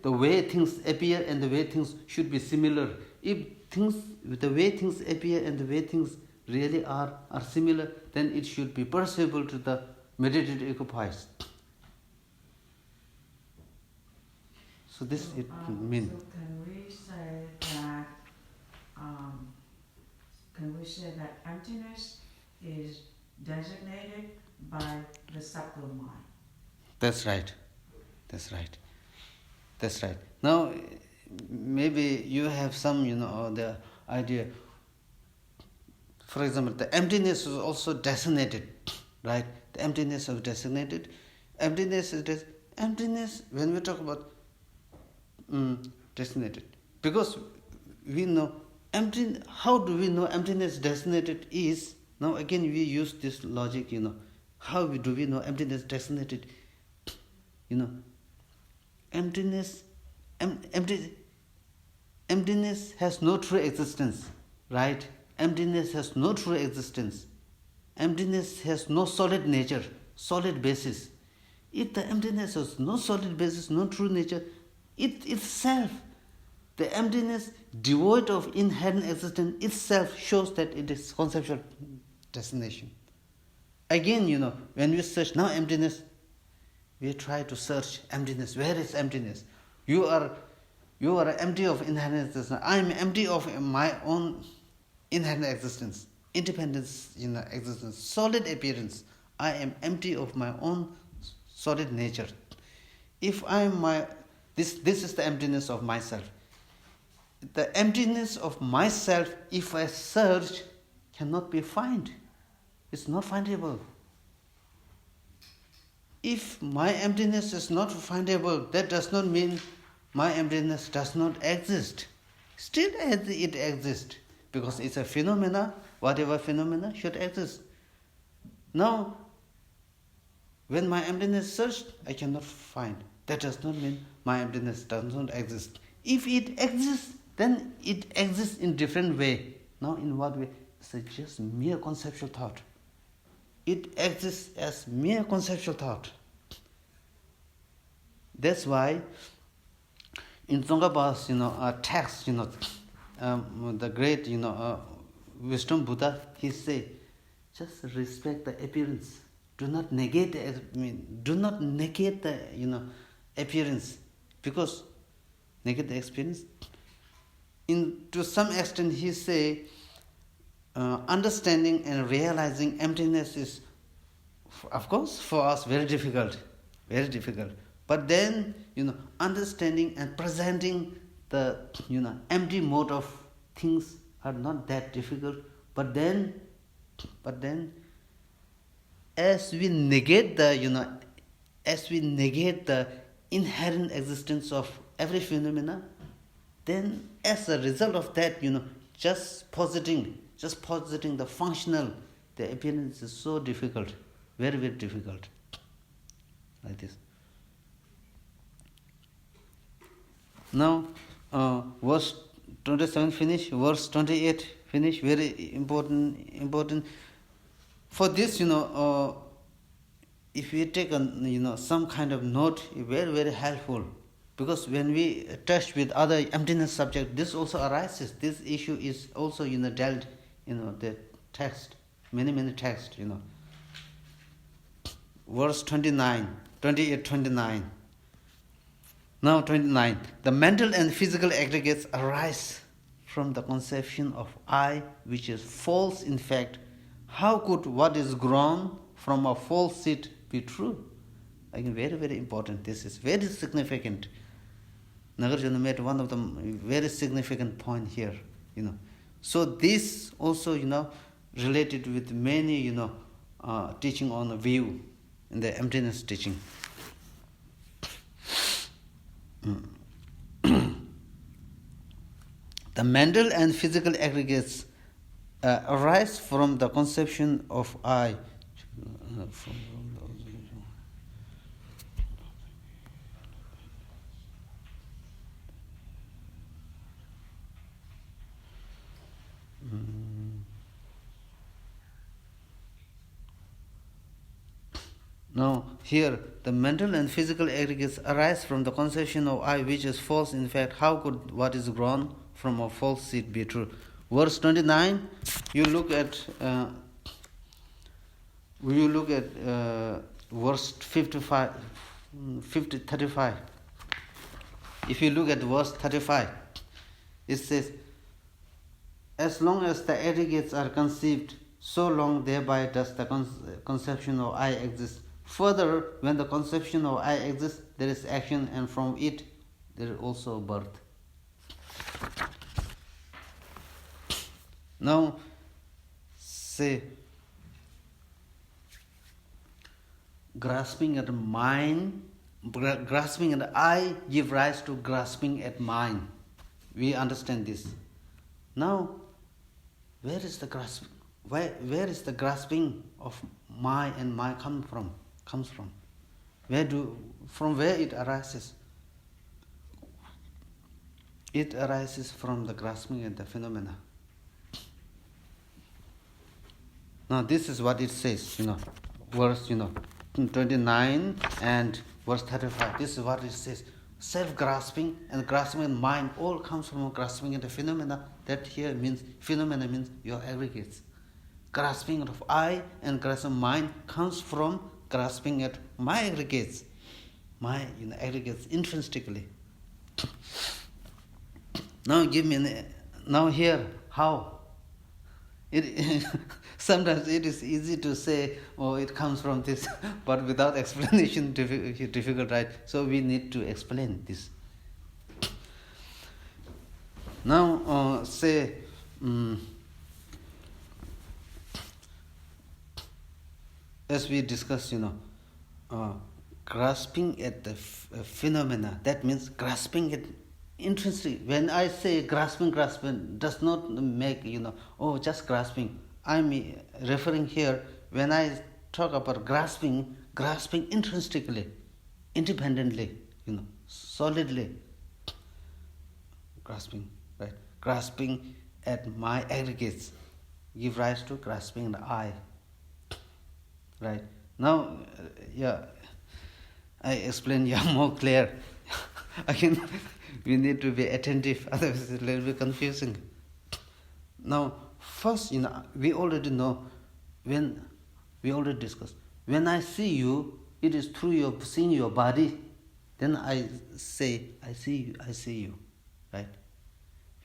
the way things appear and the way things should be similar. If the way things appear and the way things really are similar, then it should be perceivable to the meditative occupiers. So this it means. So can we say that emptiness is designated by the subtle mind? That's right. Now, maybe you have some, the idea. For example, the emptiness is also designated, right? The emptiness is designated. Emptiness when we talk about designated, because we know empty. How do we know emptiness designated is? Now again we use this logic. How do we know emptiness designated? Emptiness has no true existence, right? Emptiness has no true existence. Emptiness has no solid nature, solid basis. If the emptiness has no solid basis, no true nature, it itself, the emptiness devoid of inherent existence itself shows that it is conceptual destination. Again, when we search now emptiness, we try to search emptiness. Where is emptiness? You are empty of inherent existence. I am empty of my own inherent existence, independence, existence, solid appearance. I am empty of my own solid nature. If I am this is the emptiness of myself. The emptiness of myself, if I search, cannot be found. It's not findable. If my emptiness is not findable, that does not mean my emptiness does not exist. Still it exists, because it's a phenomena. Whatever phenomena should exist. Now, when my emptiness is searched, I cannot find. That does not mean my emptiness does not exist. If it exists, then it exists in different way. Now, in what way? It's just mere conceptual thought. It exists as mere conceptual thought. That's why in Tsongkhapa's text, the great wisdom Buddha, he say, just respect the appearance. Do not negate the appearance, because negate the experience. To some extent, he say, understanding and realizing emptiness is, of course, for us very difficult. But then, understanding and presenting the, empty mode of things are not that difficult. But then, as we negate the, inherent existence of every phenomena, then as a result of that, just positing the functional, the appearance is so difficult, very, very difficult, like this. Now, verse 27 finish, verse 28 finish, very important. For this, if we take some kind of note, very, very helpful. Because when we touch with other emptiness subject, this also arises. This issue is also, dealt, the text, many texts, verse 29, 28, 29. Now 29. The mental and physical aggregates arise from the conception of I, which is false in fact. How could what is grown from a false seed be true? Again, very, very important. This is very significant. Nagarjuna made one of the very significant point here. So this also, related with many, teaching on the view in the emptiness teaching. The mental and physical aggregates arise from the conception of I. Now, here, the mental and physical aggregates arise from the conception of I, which is false. In fact, how could what is grown from a false seed be true? Verse 29, you look at verse 35. If you look at verse 35, it says, as long as the aggregates are conceived, so long thereby does the conception of I exist. Further, when the conception of I exists, there is action, and from it there is also birth. Now, say, grasping at mind, grasping at I give rise to grasping at mind. We understand this. Now, where is the grasping? Where is the grasping of my and my comes from? From where it arises? It arises from the grasping at the phenomena. Now this is what it says, verse 29 and verse 35. This is what it says. Self-grasping and grasping in mind all comes from grasping at the phenomena. That here means phenomena means your aggregates. Grasping of I and grasping mind comes from grasping at my aggregates. My aggregates intrinsically. Now now here how? Sometimes it is easy to say, it comes from this, but without explanation, difficult, right? So we need to explain this. Now, as we discussed, grasping at the phenomena, that means grasping it intrinsically. When I say grasping does not make, just grasping. I'm referring here, when I talk about grasping intrinsically, independently, solidly. Grasping, right? Grasping at my aggregates give rise to grasping the I. Right? Now, I explain more clear. Again, we need to be attentive, otherwise it's a little bit confusing. Now, first, we already know, we already discussed, when I see you, it is through seeing your body, then I say, I see you, right?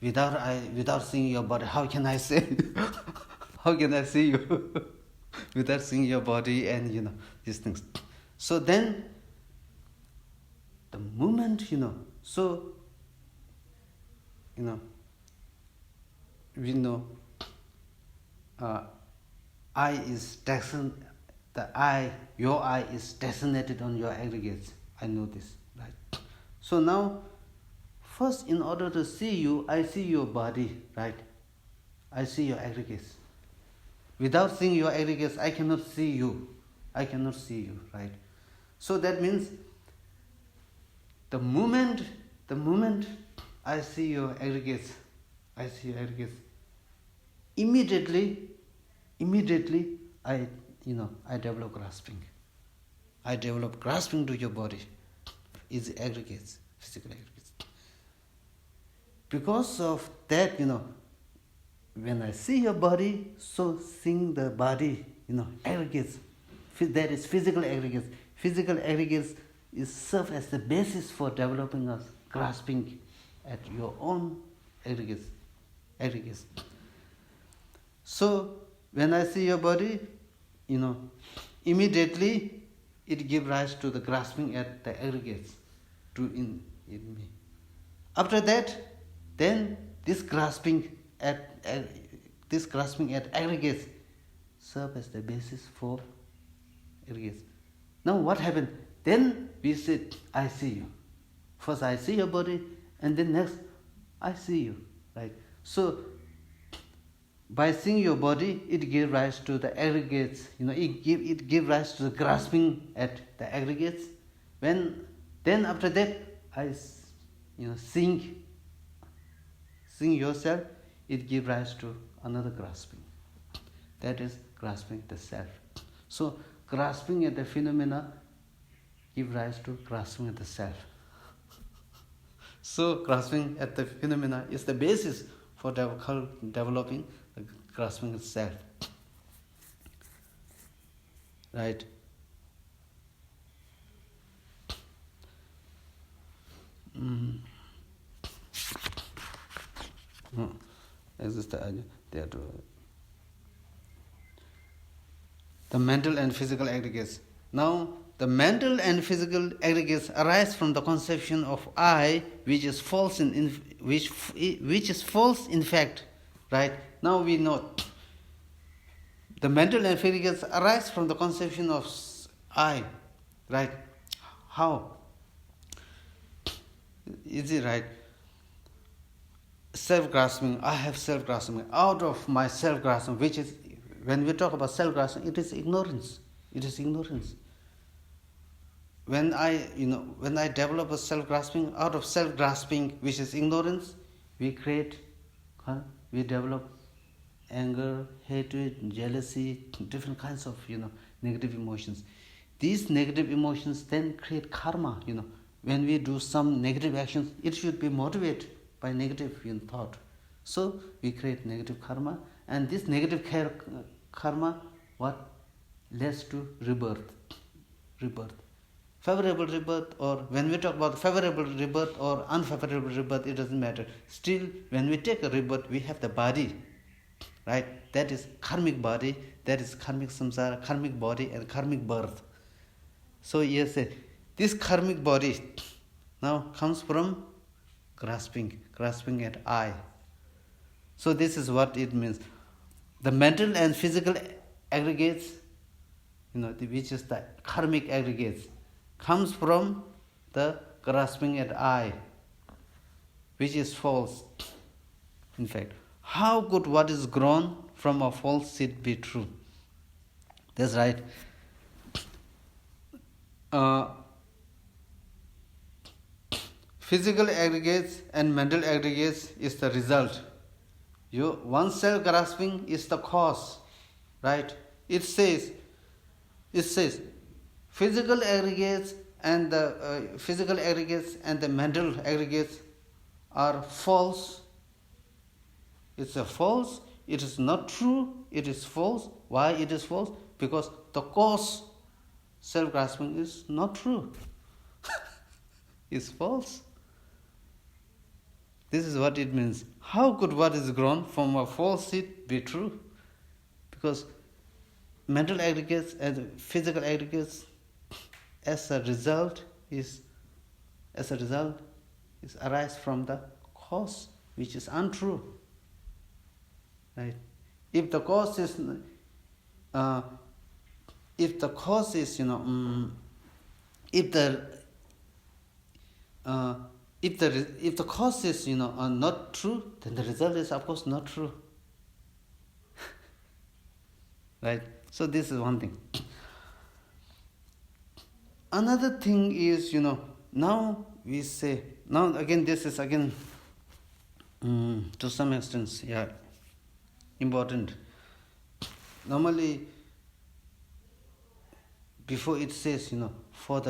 Without seeing your body, how can I say? How can I see you? Without seeing your body and, these things. So then, the moment, we know I is your eye is designated on your aggregates. I know this, right? So now, first, in order to see you, I see your body, right? I see your aggregates. Without seeing your aggregates, I cannot see you. Right? So that means the moment I see your aggregates, immediately I develop grasping. I develop grasping to your body. Is aggregates, physical aggregates. Because of that, when I see your body, so seeing the body, aggregates, That is physical aggregates. Physical aggregates serve as the basis for developing us, grasping at your own aggregates. So when I see your body, immediately it gives rise to the grasping at the aggregates in me. After that, then this grasping at aggregates serve as the basis for aggregates. Now what happened? Then we said, I see you. First I see your body, and then next I see you. Right? So by seeing your body, it gives rise to the aggregates. It gives rise to the grasping at the aggregates. Then after that, I seeing yourself, it gives rise to another grasping. That is grasping the self. So grasping at the phenomena gives rise to grasping at the self. So grasping at the phenomena is the basis for developing the grasping itself. Right? The mental and physical aggregates. Now, the mental and physical aggregates arise from the conception of I, which is false which is false in fact. Right? Now we know the mental and physical aggregates arise from the conception of I. Right? How? Is it right? Self-grasping, I have self-grasping. Out of my self-grasping, which is, when we talk about self-grasping, it is ignorance. It is ignorance. When I develop a self-grasping, out of self-grasping, which is ignorance, we develop anger, hatred, jealousy, different kinds of, negative emotions. These negative emotions then create karma, When we do some negative actions, it should be motivated by negative thought. So we create negative karma, and this negative karma, what leads to rebirth. Favorable rebirth, or when we talk about favorable rebirth or unfavorable rebirth, it doesn't matter. Still, when we take a rebirth, we have the body, right? That is karmic body, that is karmic samsara, karmic body, and karmic birth. So yes, this karmic body now comes from grasping at I. So this is what it means. The mental and physical aggregates, which is the karmic aggregates, comes from the grasping at I, which is false. In fact, how could what is grown from a false seed be true? That's right. Physical aggregates and mental aggregates is the result. One self-grasping is the cause, right? It says, physical aggregates and the mental aggregates are false. It's a false. It is not true. It is false. Why it is false? Because the cause, self-grasping, is not true. It's false. This is what it means. How could what is grown from a false seed be true? Because mental aggregates and physical aggregates, as a result arise from the cause, which is untrue. Right? If the cause is if the cause is not true, then the result is of course not true. Right? So this is one thing. Another thing is, now we say, now again this is again to some extent, important. Normally, before it says, for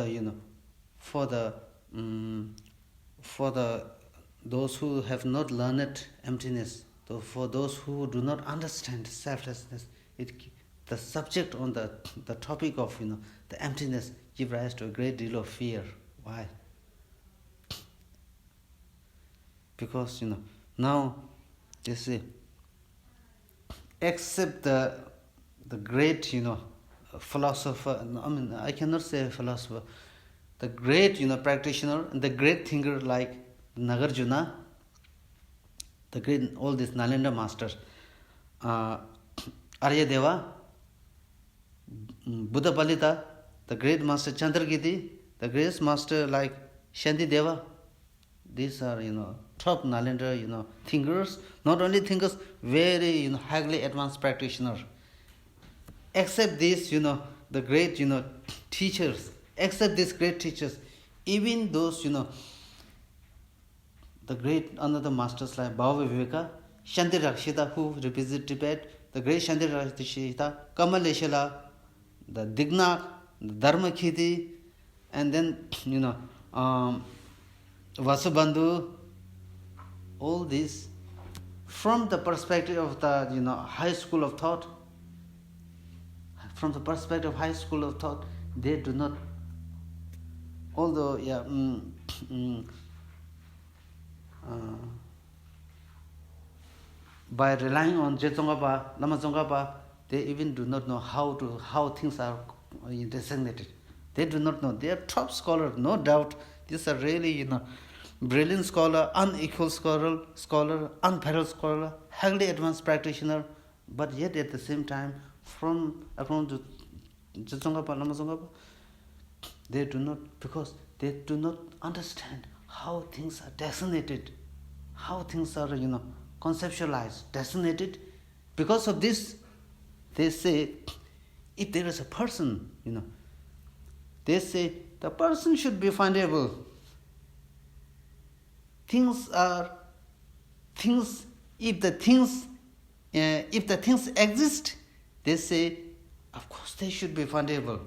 those who have not learned emptiness, for those who do not understand selflessness, the subject on the topic of the emptiness give rise to a great deal of fear. Why? Because now they say, except the great philosopher, I cannot say philosopher, the great practitioner and the great thinker like Nagarjuna, the great all these Nalanda masters, Arya Deva, Buddha Palita, the great master Chandrakirti, the great master like Shanti Deva. These are top Nalanda thinkers, not only thinkers, very highly advanced practitioners. Except these the great teachers, except these great teachers, even those the great another masters like Bhava Viveka, Shanti Rakshita, who represent Tibet, the great Shanti Rakshita, Kamaleshala, the Dignak, the Dharmakiti, and then Vasubandhu, all this from the perspective of the high school of thought. From the perspective of high school of thought, they do not, although by relying on Jetsongapa, Lama Tsongkhapa, they even do not know how things are designated. They do not know. They are top scholars, no doubt. These are really brilliant scholar, unequal scholar, unparalleled scholar, highly advanced practitioner, but yet at the same time, according to Jetsongkhapa, Lama Tsongkhapa, they do not, because they do not understand how things are designated, how things are conceptualized, designated. Because of this, they say, if there is a person, they say the person should be findable. If the things exist, they say, of course they should be findable.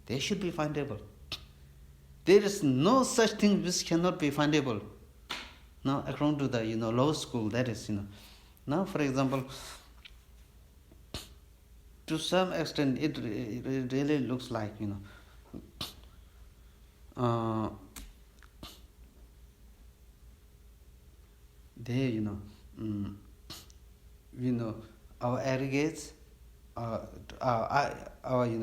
They should be findable. There is no such thing which cannot be findable. Now, according to the law school, that is now, for example, to some extent, it really looks like they our aggregates, our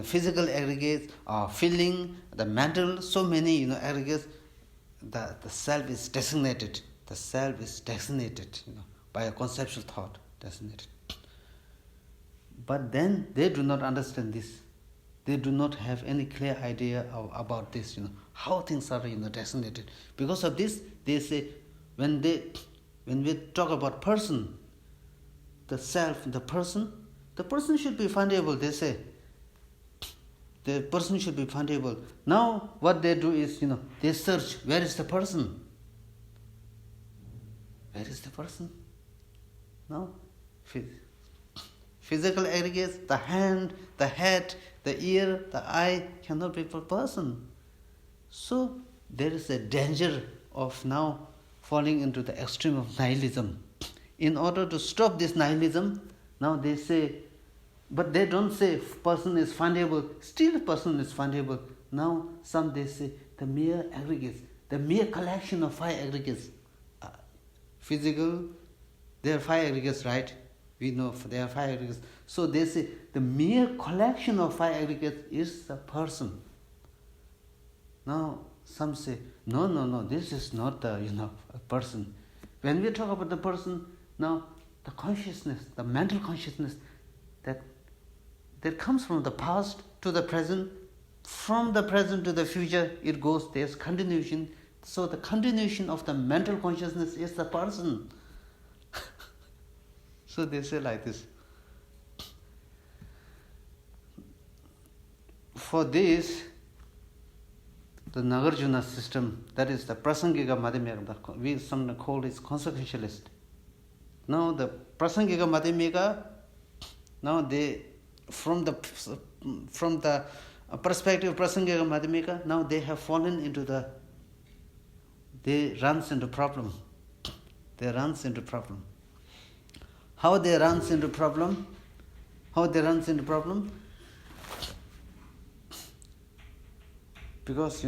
physical aggregates, our feeling, the mental, so many aggregates. The self is designated. The self is designated by a conceptual thought, designated. But then they do not understand this. They do not have any clear idea about this, how things are designated. Because of this, they say, when we talk about person, the self, the person should be findable, they say. The person should be findable. Now, what they do is, they search, where is the person? Where is the person? No? Physical aggregates, the hand, the head, the ear, the eye cannot be for person. So, there is a danger of now falling into the extreme of nihilism. In order to stop this nihilism, now they say, but they don't say person is findable, still person is findable. Now some they say the mere aggregates, the mere collection of 5 aggregates. Physical, there are 5 aggregates, right? We know there are 5 aggregates. So they say the mere collection of 5 aggregates is the person. Now some say, no, this is not the a person. When we talk about the person, now the consciousness, the mental consciousness that comes from the past to the present, from the present to the future, it goes, there's continuation. So the continuation of the mental consciousness is the person. So they say like this. For this, the Nagarjuna system, that is the Prasangika Madhyamika, we sometimes call it consequentialist. Now the Prasangika Madhyamika, now they, from the perspective of Prasangika Madhyamika, now they have fallen into they runs into problem. They runs into problem. How they runs into problem? How they runs into problem? Because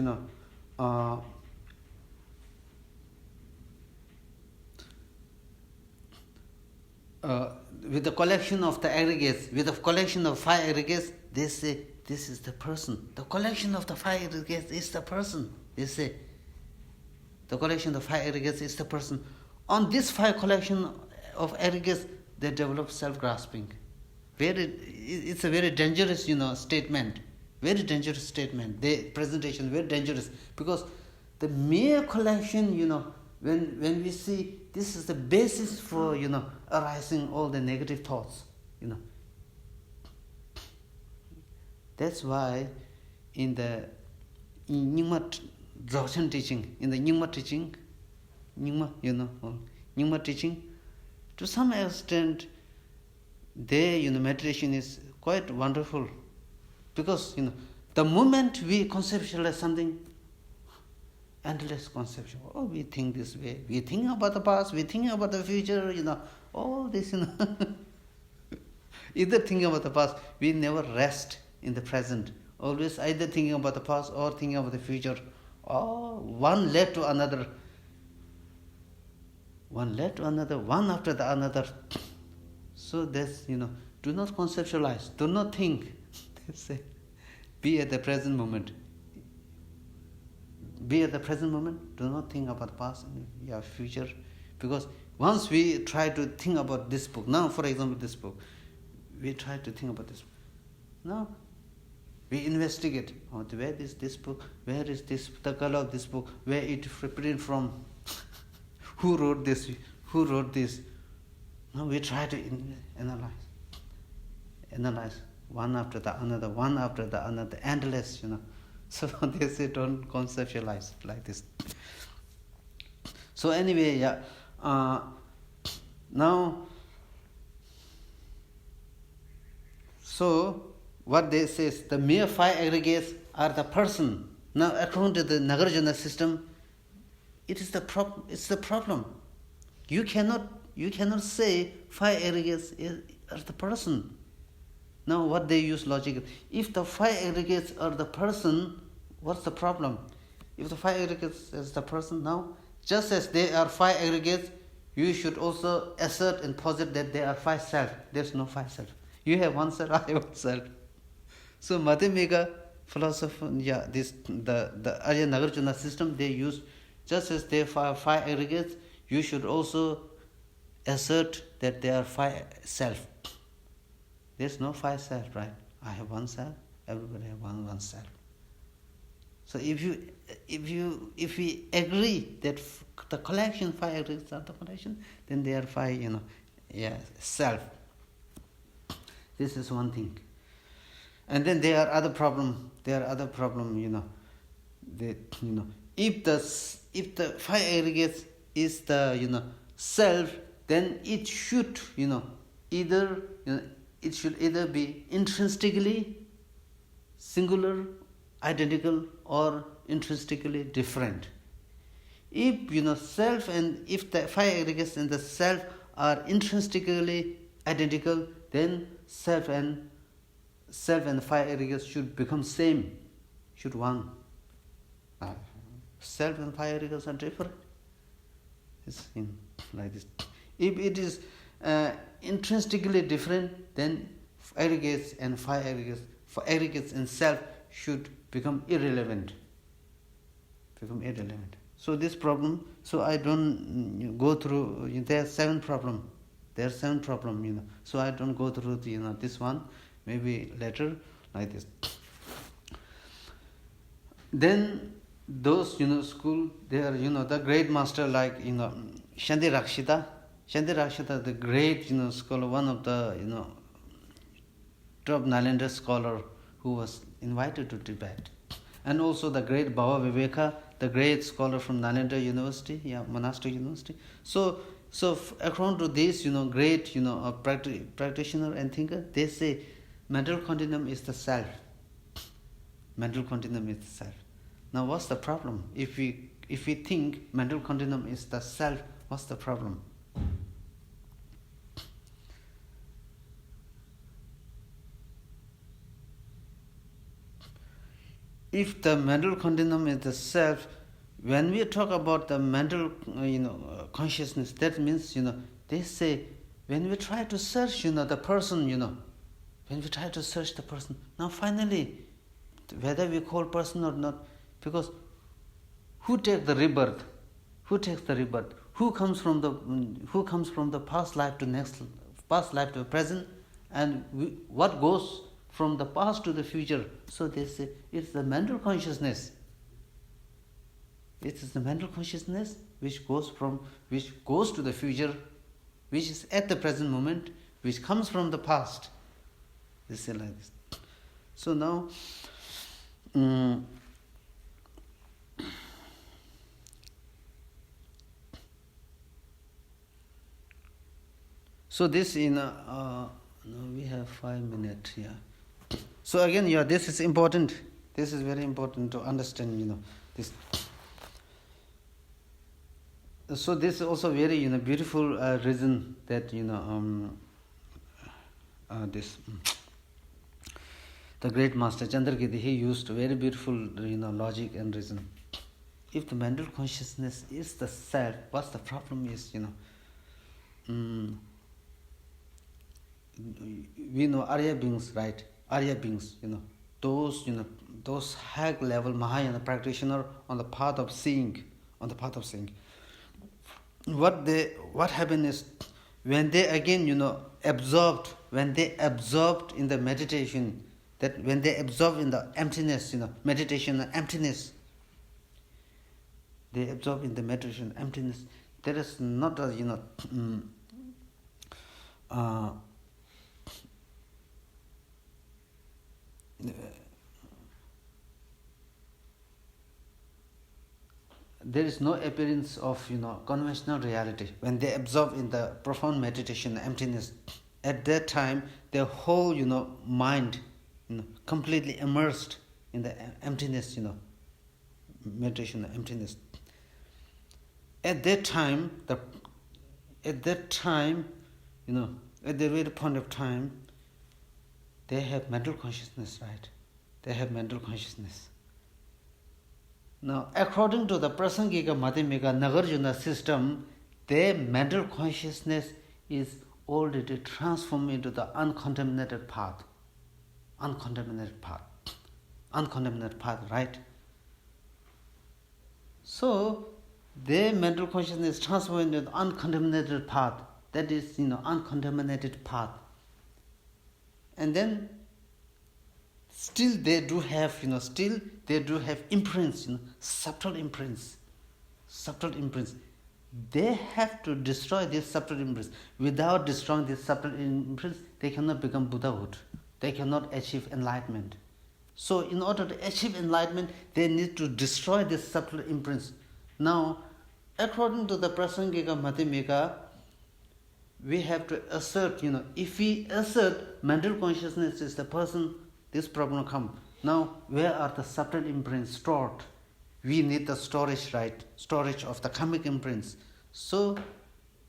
with the collection of the aggregates, with the collection of 5 aggregates, they say this is the person. The collection of the 5 aggregates is the person. They say the collection of 5 aggregates is the person. On this 5 collection of aggregates, they develop self-grasping. It's a very dangerous, statement. Very dangerous statement. The presentation very dangerous, because the mere collection, when we see this is the basis for arising all the negative thoughts, That's why in the Nyingma Dzogchen teaching, Nyingma teaching, to some extent, their meditation is quite wonderful, because the moment we conceptualize something, endless conception. Oh, we think this way. We think about the past. We think about the future. All this. Either thinking about the past, we never rest in the present. Always either thinking about the past or thinking about the future. Oh, one led to another. One after the another. So that's, do not conceptualize. Do not think. They say, be at the present moment. Be at the present moment. Do not think about the past and future. Because once we try to think about this book, now for example this book, we try to think about this book. Now we investigate. Where is this book? Where is this? The color of this book? Where it printed from? Who wrote this? Who wrote this? Now we try to analyze one after the another, endless. So they say don't conceptualize like this. So anyway, now, so what they say is the mere 5 aggregates are the person. Now according to the nagarjuna system, it's the problem. You cannot say 5 aggregates are the person. Now what they use logic, if the 5 aggregates are the person, what's the problem? If the 5 aggregates is the person, now just as they are 5 aggregates, you should also assert and posit that there are 5 self. There's no 5 self. You have 1 self, I have 1 self. So Madhyamika philosopher, the Arya Nagarjuna system, they use, just as there are 5 aggregates, you should also assert that there are 5 self. There's no 5 self, right? I have 1 self, everybody have one self. So if we agree that the collection 5 aggregates are the collection, then there are 5, self. This is one thing. And then there are other problem. If the 5 aggregates is the self, then it should either be intrinsically singular, identical, or intrinsically different. If self and if the 5 aggregates and the self are intrinsically identical, then self and 5 aggregates should become same, should one. Self and 5 aggregates are different. It's like this. If it is intrinsically different, then aggregates and 5 aggregates, for aggregates and self should become irrelevant. So this problem, so I don't go through. There are 7 problems. So I don't go through this one. Maybe later, like this. Then those school, they are the great master like Shanti Rakshita, the great scholar, one of the top Nalanda scholar who was invited to Tibet, and also the great Baba Viveka, the great scholar from Nalanda University, Monastery University. So according to this great practitioner and thinker, they say mental continuum is the self. Now what's the problem? If we think mental continuum is the self, what's the problem? if the mental continuum is the self, when we talk about the mental consciousness, that means they say when we try to search the person, when we try to search the person, now finally whether we call person or not, because who takes the rebirth, who comes from the past life to past life to present, and what goes from the past to the future. So they say it's the mental consciousness. It is the mental consciousness which goes to the future, which is at the present moment, which comes from the past. They say like this. So now, so this we have 5 minutes here. So again, this is important. This is very important to understand. This. So this is also very beautiful reason that this the great master Chandrakirti, he used very beautiful logic and reason. If the mental consciousness is the self, what's the problem is we know Arya beings, right? Arya beings, those high level Mahayana practitioner on the path of seeing, What happened is when they again absorbed in the meditation, that when they absorb in the emptiness, meditation and emptiness, they absorb in the meditation emptiness. There is not a there is no appearance of conventional reality. When they absorb in the profound meditation emptiness, at that time their whole mind completely immersed in the emptiness, meditation emptiness. At that time, at the very point of time, they have mental consciousness, right? They have mental consciousness. Now, according to the Prasangika Madhyamika Nagarjuna system, their mental consciousness is already transformed into the uncontaminated path. Uncontaminated path, right? So, their mental consciousness is transformed into the uncontaminated path. That is, uncontaminated path. And then still they do have imprints, subtle imprints. They have to destroy these subtle imprints. Without destroying these subtle imprints, they cannot become Buddhahood. They cannot achieve enlightenment. So in order to achieve enlightenment, they need to destroy these subtle imprints. Now, according to the Prasangika Madhyamika, we have to assert, if we assert mental consciousness is the person, this problem will come. Now, where are the subtle imprints stored? We need the storage, right? Storage of the karmic imprints. So,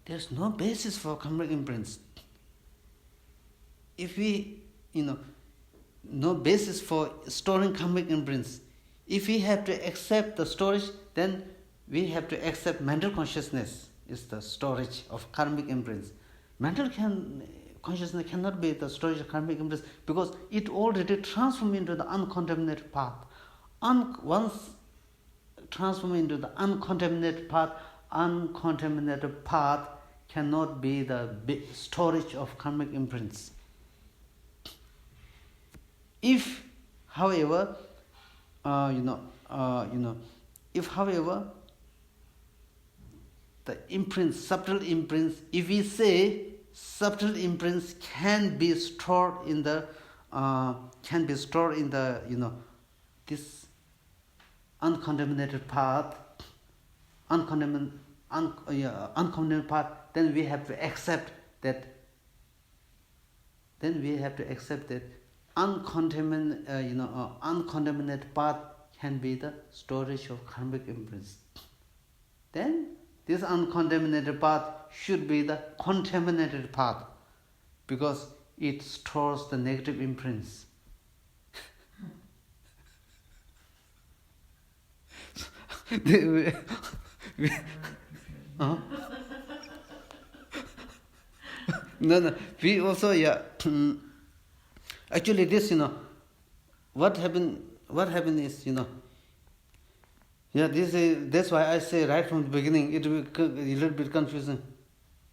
there's no basis for karmic imprints. If we, no basis for storing karmic imprints. If we have to accept the storage, then we have to accept mental consciousness is the storage of karmic imprints. Mental consciousness cannot be the storage of karmic imprints because it already transformed into the uncontaminated path. Once transformed into the uncontaminated path cannot be the storage of karmic imprints. If, however, the imprints, subtle imprints, if we say subtle imprints can be stored in the this uncontaminated path, uncontaminated path, then we have to accept that. Uncontaminated path can be the storage of karmic imprints. Then this uncontaminated path should be the contaminated path because it stores the negative imprints. we, I'm uh, no, we also, yeah. Actually, this, what happened is, yeah, that's why I say right from the beginning, it will be a little bit confusing.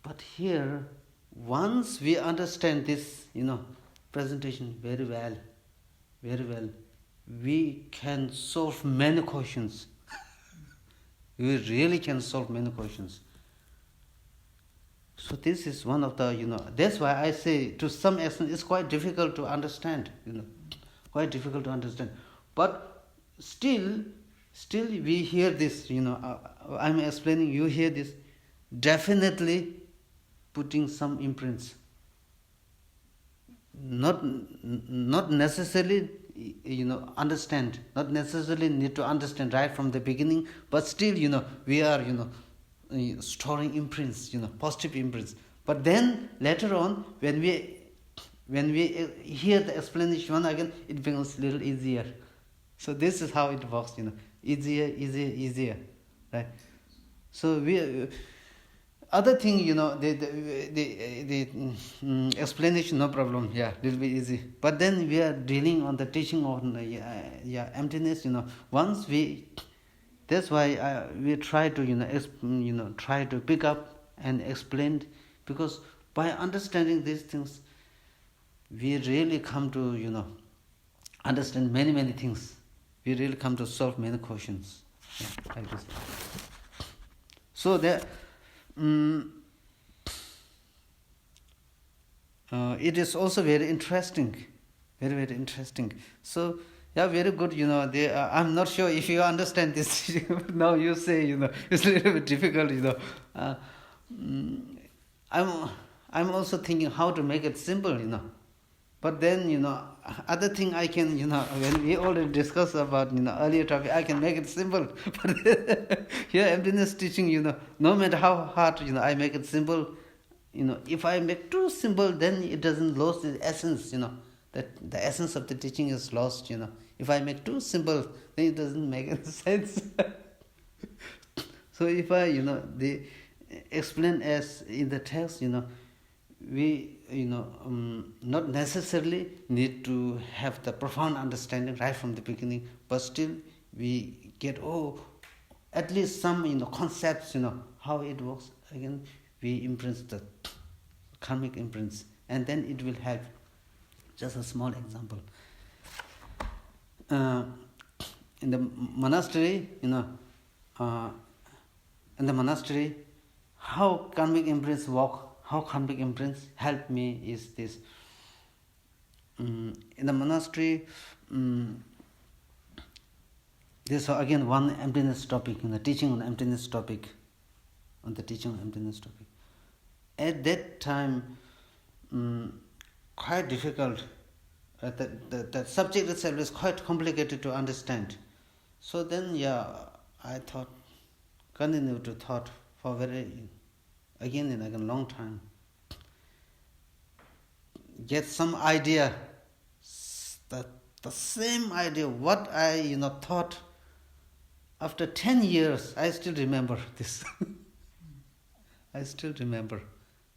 But here, once we understand this, presentation very well, we can solve many questions. We really can solve many questions. So this is one of the, that's why I say to some extent it's quite difficult to understand, quite difficult to understand. But still we hear this, I'm explaining, you hear this, definitely putting some imprints. Not necessarily, understand, not necessarily need to understand right from the beginning, but still, we are, storing imprints, positive imprints. But then later on, when we hear the explanation again, it becomes a little easier. So this is how it works, easier, right? So we other thing, the explanation, no problem, yeah, it will be easy. But then we are dealing on the teaching on emptiness, once we, that's why we try to try to pick up and explain, because by understanding these things we really come to understand many things. We really come to solve many questions, like this. So there, it is also very interesting, very interesting. So yeah, very good. I'm not sure if you understand this. Now you say, it's a little bit difficult. I'm also thinking how to make it simple. But then, other thing I can, when we already discussed about, earlier topic, I can make it simple. But here, emptiness teaching, no matter how hard, I make it simple, if I make too simple, then it doesn't lose the essence, that the essence of the teaching is lost, If I make too simple, then it doesn't make any sense. So if I, they explain as in the text, we not necessarily need to have the profound understanding right from the beginning, but still we get at least some concepts, how it works. Again, we imprint the karmic imprints, and then it will help. Just a small example. In the monastery, how karmic imprints work, how karmic imprints help me is this. In the monastery, there's again one emptiness topic, teaching on emptiness topic, At that time, quite difficult. The subject itself is quite complicated to understand. So then, I thought, continue to thought for again and again long time. Get some idea, the same idea, what I thought after 10 years, I still remember this. I still remember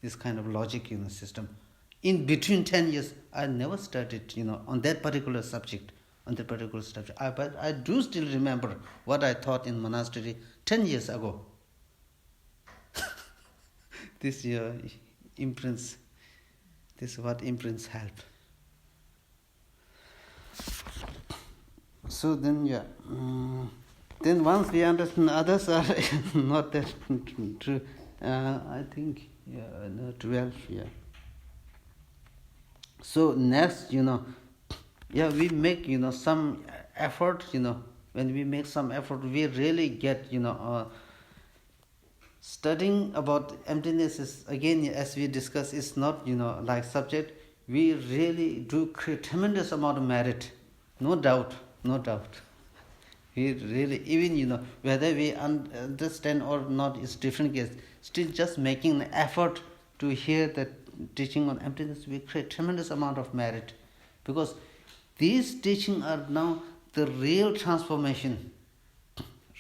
this kind of logic system. In between 10 years, I never studied on that particular subject, but I do still remember what I thought in monastery 10 years ago. This imprints. This is what imprints help. So then, then once we understand others are not that true, I think, 12, So next, we make, some effort, when we make some effort, we really get, studying about emptiness is, again, as we discussed, is not, like subject. We really do create tremendous amount of merit. No doubt. We really, even, whether we understand or not is different case. Still just making an effort to hear the teaching on emptiness, we create tremendous amount of merit. Because these teachings are now the real transformation.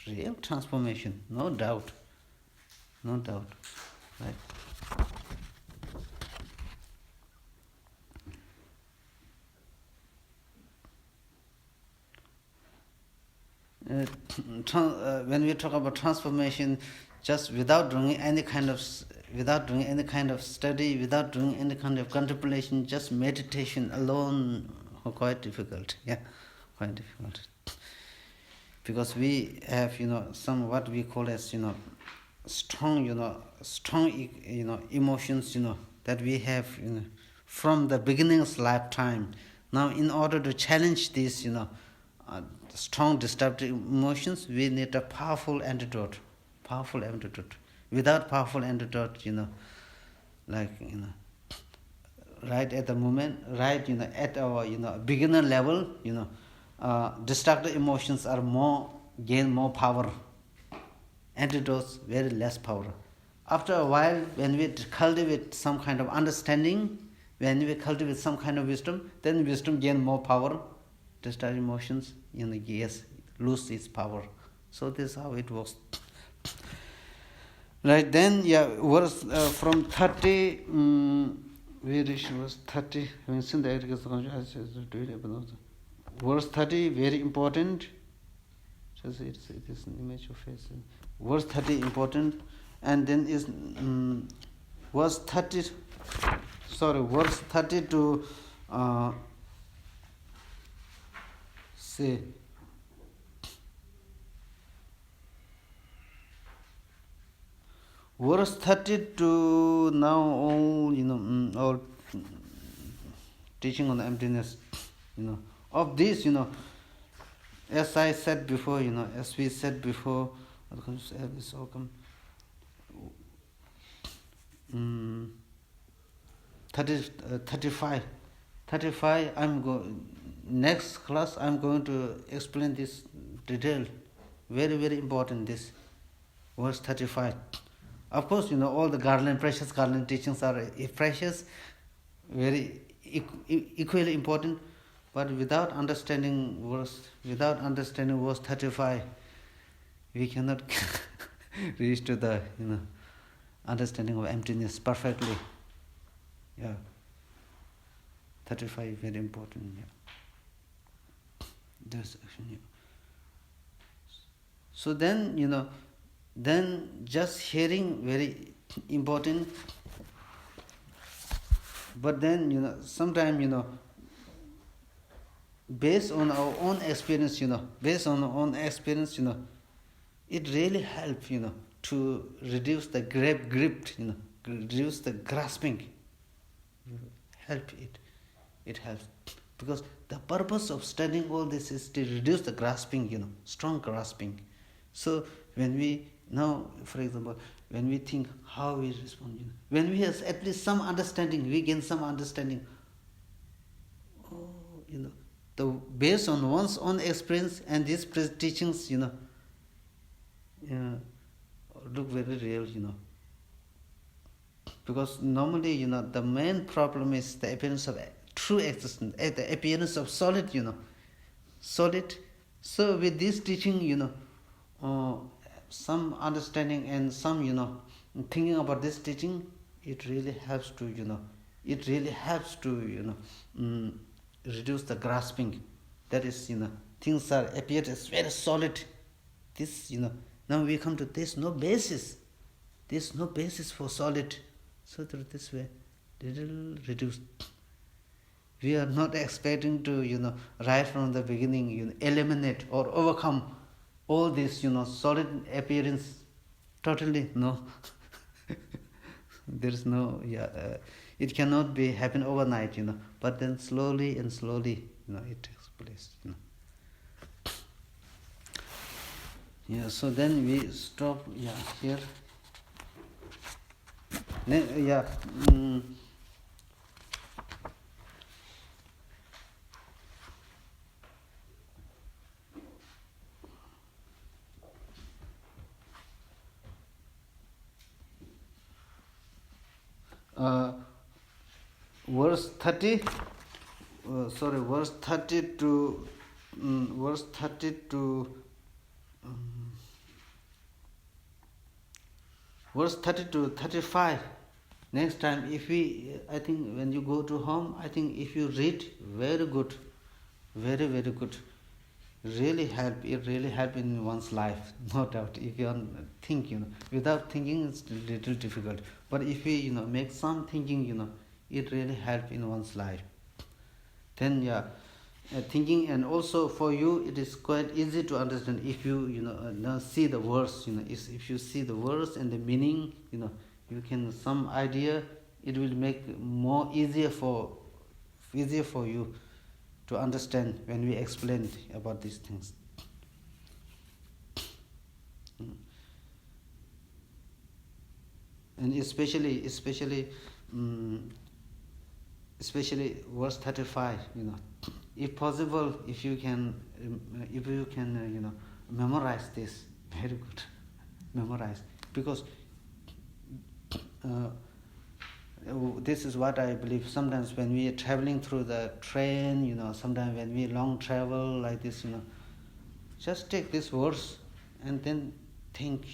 real transformation, no doubt, right? When we talk about transformation, just without doing any kind of study, without doing any kind of contemplation, just meditation alone, quite difficult. Yeah, quite difficult. Because we have, some what we call as, strong, emotions, that we have, from the beginning's lifetime. Now, in order to challenge these, strong destructive emotions, we need a powerful antidote. Without powerful antidote, like, right at the moment, right, at our, beginner level, destructive emotions are gain more power. Antidotes, very less power. After a while, when we cultivate some kind of understanding, when we cultivate some kind of wisdom, then wisdom gain more power. Destructive emotions, yes, lose its power. So this is how it works. Right, then, verse from 30, where is verse 30? Verse 30, very important. It is an image of face. Verse 30 important, and then is verse 30 to say verse 30 to now, all teaching on emptiness, of this, as I said before, as we said before, 35, next class I'm going to explain this detail. Very, very important, this verse 35. Of course, all the precious garland teachings are precious, very equally important, but without understanding verse 35, we cannot reach to the understanding of emptiness perfectly. 35 very important. This action. So then, then just hearing very important, but then sometimes based on our own experience, it really helps, to reduce the grip, reduce the grasping. It helps, because the purpose of studying all this is to reduce the grasping, strong grasping. So when we now, for example, when we think how we respond, when we have at least some understanding, we gain some understanding. Based on one's own experience and these teachings, look very real, because normally, the main problem is the appearance of true existence, the appearance of solid, solid. So with this teaching, some understanding and some, thinking about this teaching, it really helps to, reduce the grasping. That is, things appear as very solid. This, now we come to this, no basis. There's no basis for solid. So through this way, little reduced. We are not expecting to, right from the beginning, eliminate or overcome all this, solid appearance. Totally no. There is no, it cannot be happen overnight, but then slowly and slowly, it takes place, so then we stop, here. Verse 30, verse 30 to verse 30 to 35. Next time, if I think when you go to home, I think if you read, very good, very, very good. It really help in one's life, no doubt. If you think, without thinking, it's a little difficult. But if we, make some thinking, it really help in one's life. Then, thinking, and also for you, it is quite easy to understand if you, see the words, if you see the words and the meaning, you can some idea. It will make more easier for you to understand when we explain about these things. And especially verse 35, if possible, if you can memorize this, very good, memorize, because this is what I believe. Sometimes when we are traveling through the train, sometimes when we long travel like this, just take this verse and then think.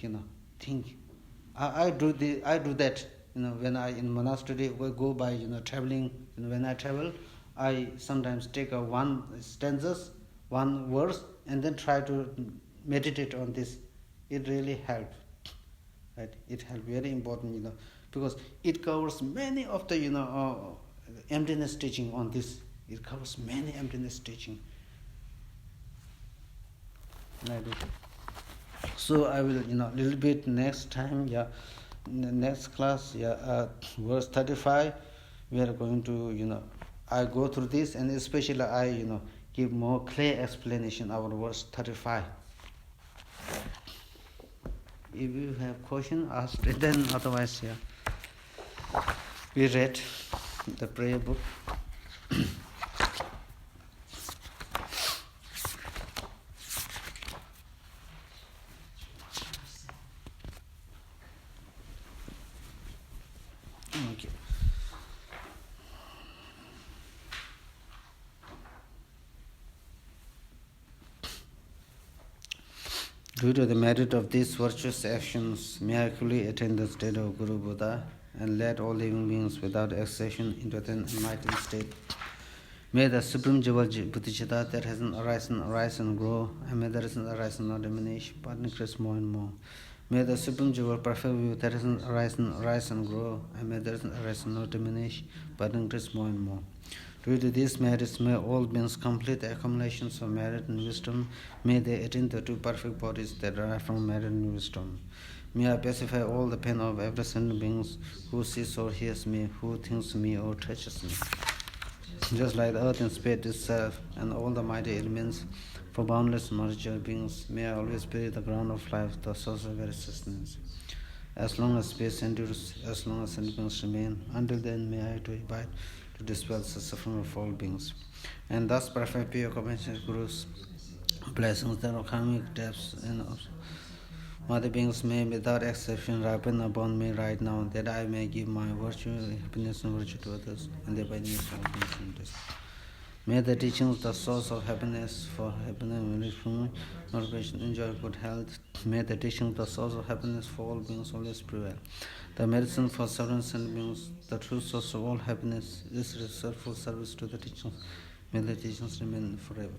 I do that. When I in monastery we go by traveling. When I travel, I sometimes take one stanzas, one verse, and then try to meditate on this. It really helps. Right? It helps. Very important. Because it covers many of the emptiness teaching on this. It covers many emptiness teaching. Like this. So I will little bit next time, in the next class, verse 35, we are going to I go through this, and especially I give more clear explanation about verse 35. If you have question, ask it. Then otherwise, we read the prayer book. Okay. Due to the merit of these virtuous actions, may I fully attain the state of Guru Buddha and lead all living beings without exception into an enlightened state. May the supreme jewel Bodhicitta that has arisen, arise and grow, and may the reason arise and not diminish, but increase more and more. May the supreme jewel perfect view that has arisen, arise and grow, and may the reason arise and not diminish, but increase more and more. Due to these merits, may all beings complete the accumulations of merit and wisdom. May they attain the two perfect bodies that derive from merit and wisdom. May I pacify all the pain of every sentient beings who sees or hears me, who thinks me or touches me. Just like the earth and space itself and all the mighty elements, for boundless marginal beings, may I always be the ground of life, the source of very sustenance. As long as space endures, as long as sentient beings remain, until then may I to abide to dispel the suffering of all beings. And thus perfect your compassionate Guru's blessings that are karmic depths and other beings may without exception ripen upon me right now, that I may give my virtue, happiness and virtue to others, and thereby near all beings in this. May the teachings, the source of happiness for happiness, motivation, enjoy good health. May the teachings, the source of happiness for all beings always prevail. The medicine for several sentient beings, the true source of all happiness, is reserved service to the teachings. May the teachings remain forever.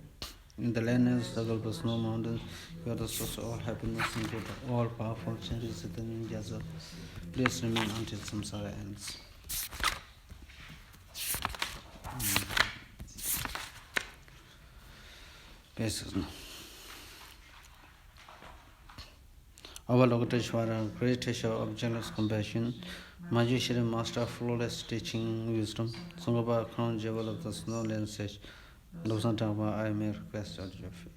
In the landmass, the global snow mountains, you are the source of all happiness and good, all powerful changes in the ninjas. Please remain until samsara ends. Avalokiteshvara, great teacher of jealous compassion, Majeshwari, master of flawless teaching wisdom, Sangapa, crown jewel of the snowland sage, Losantava, I may request out of your feet.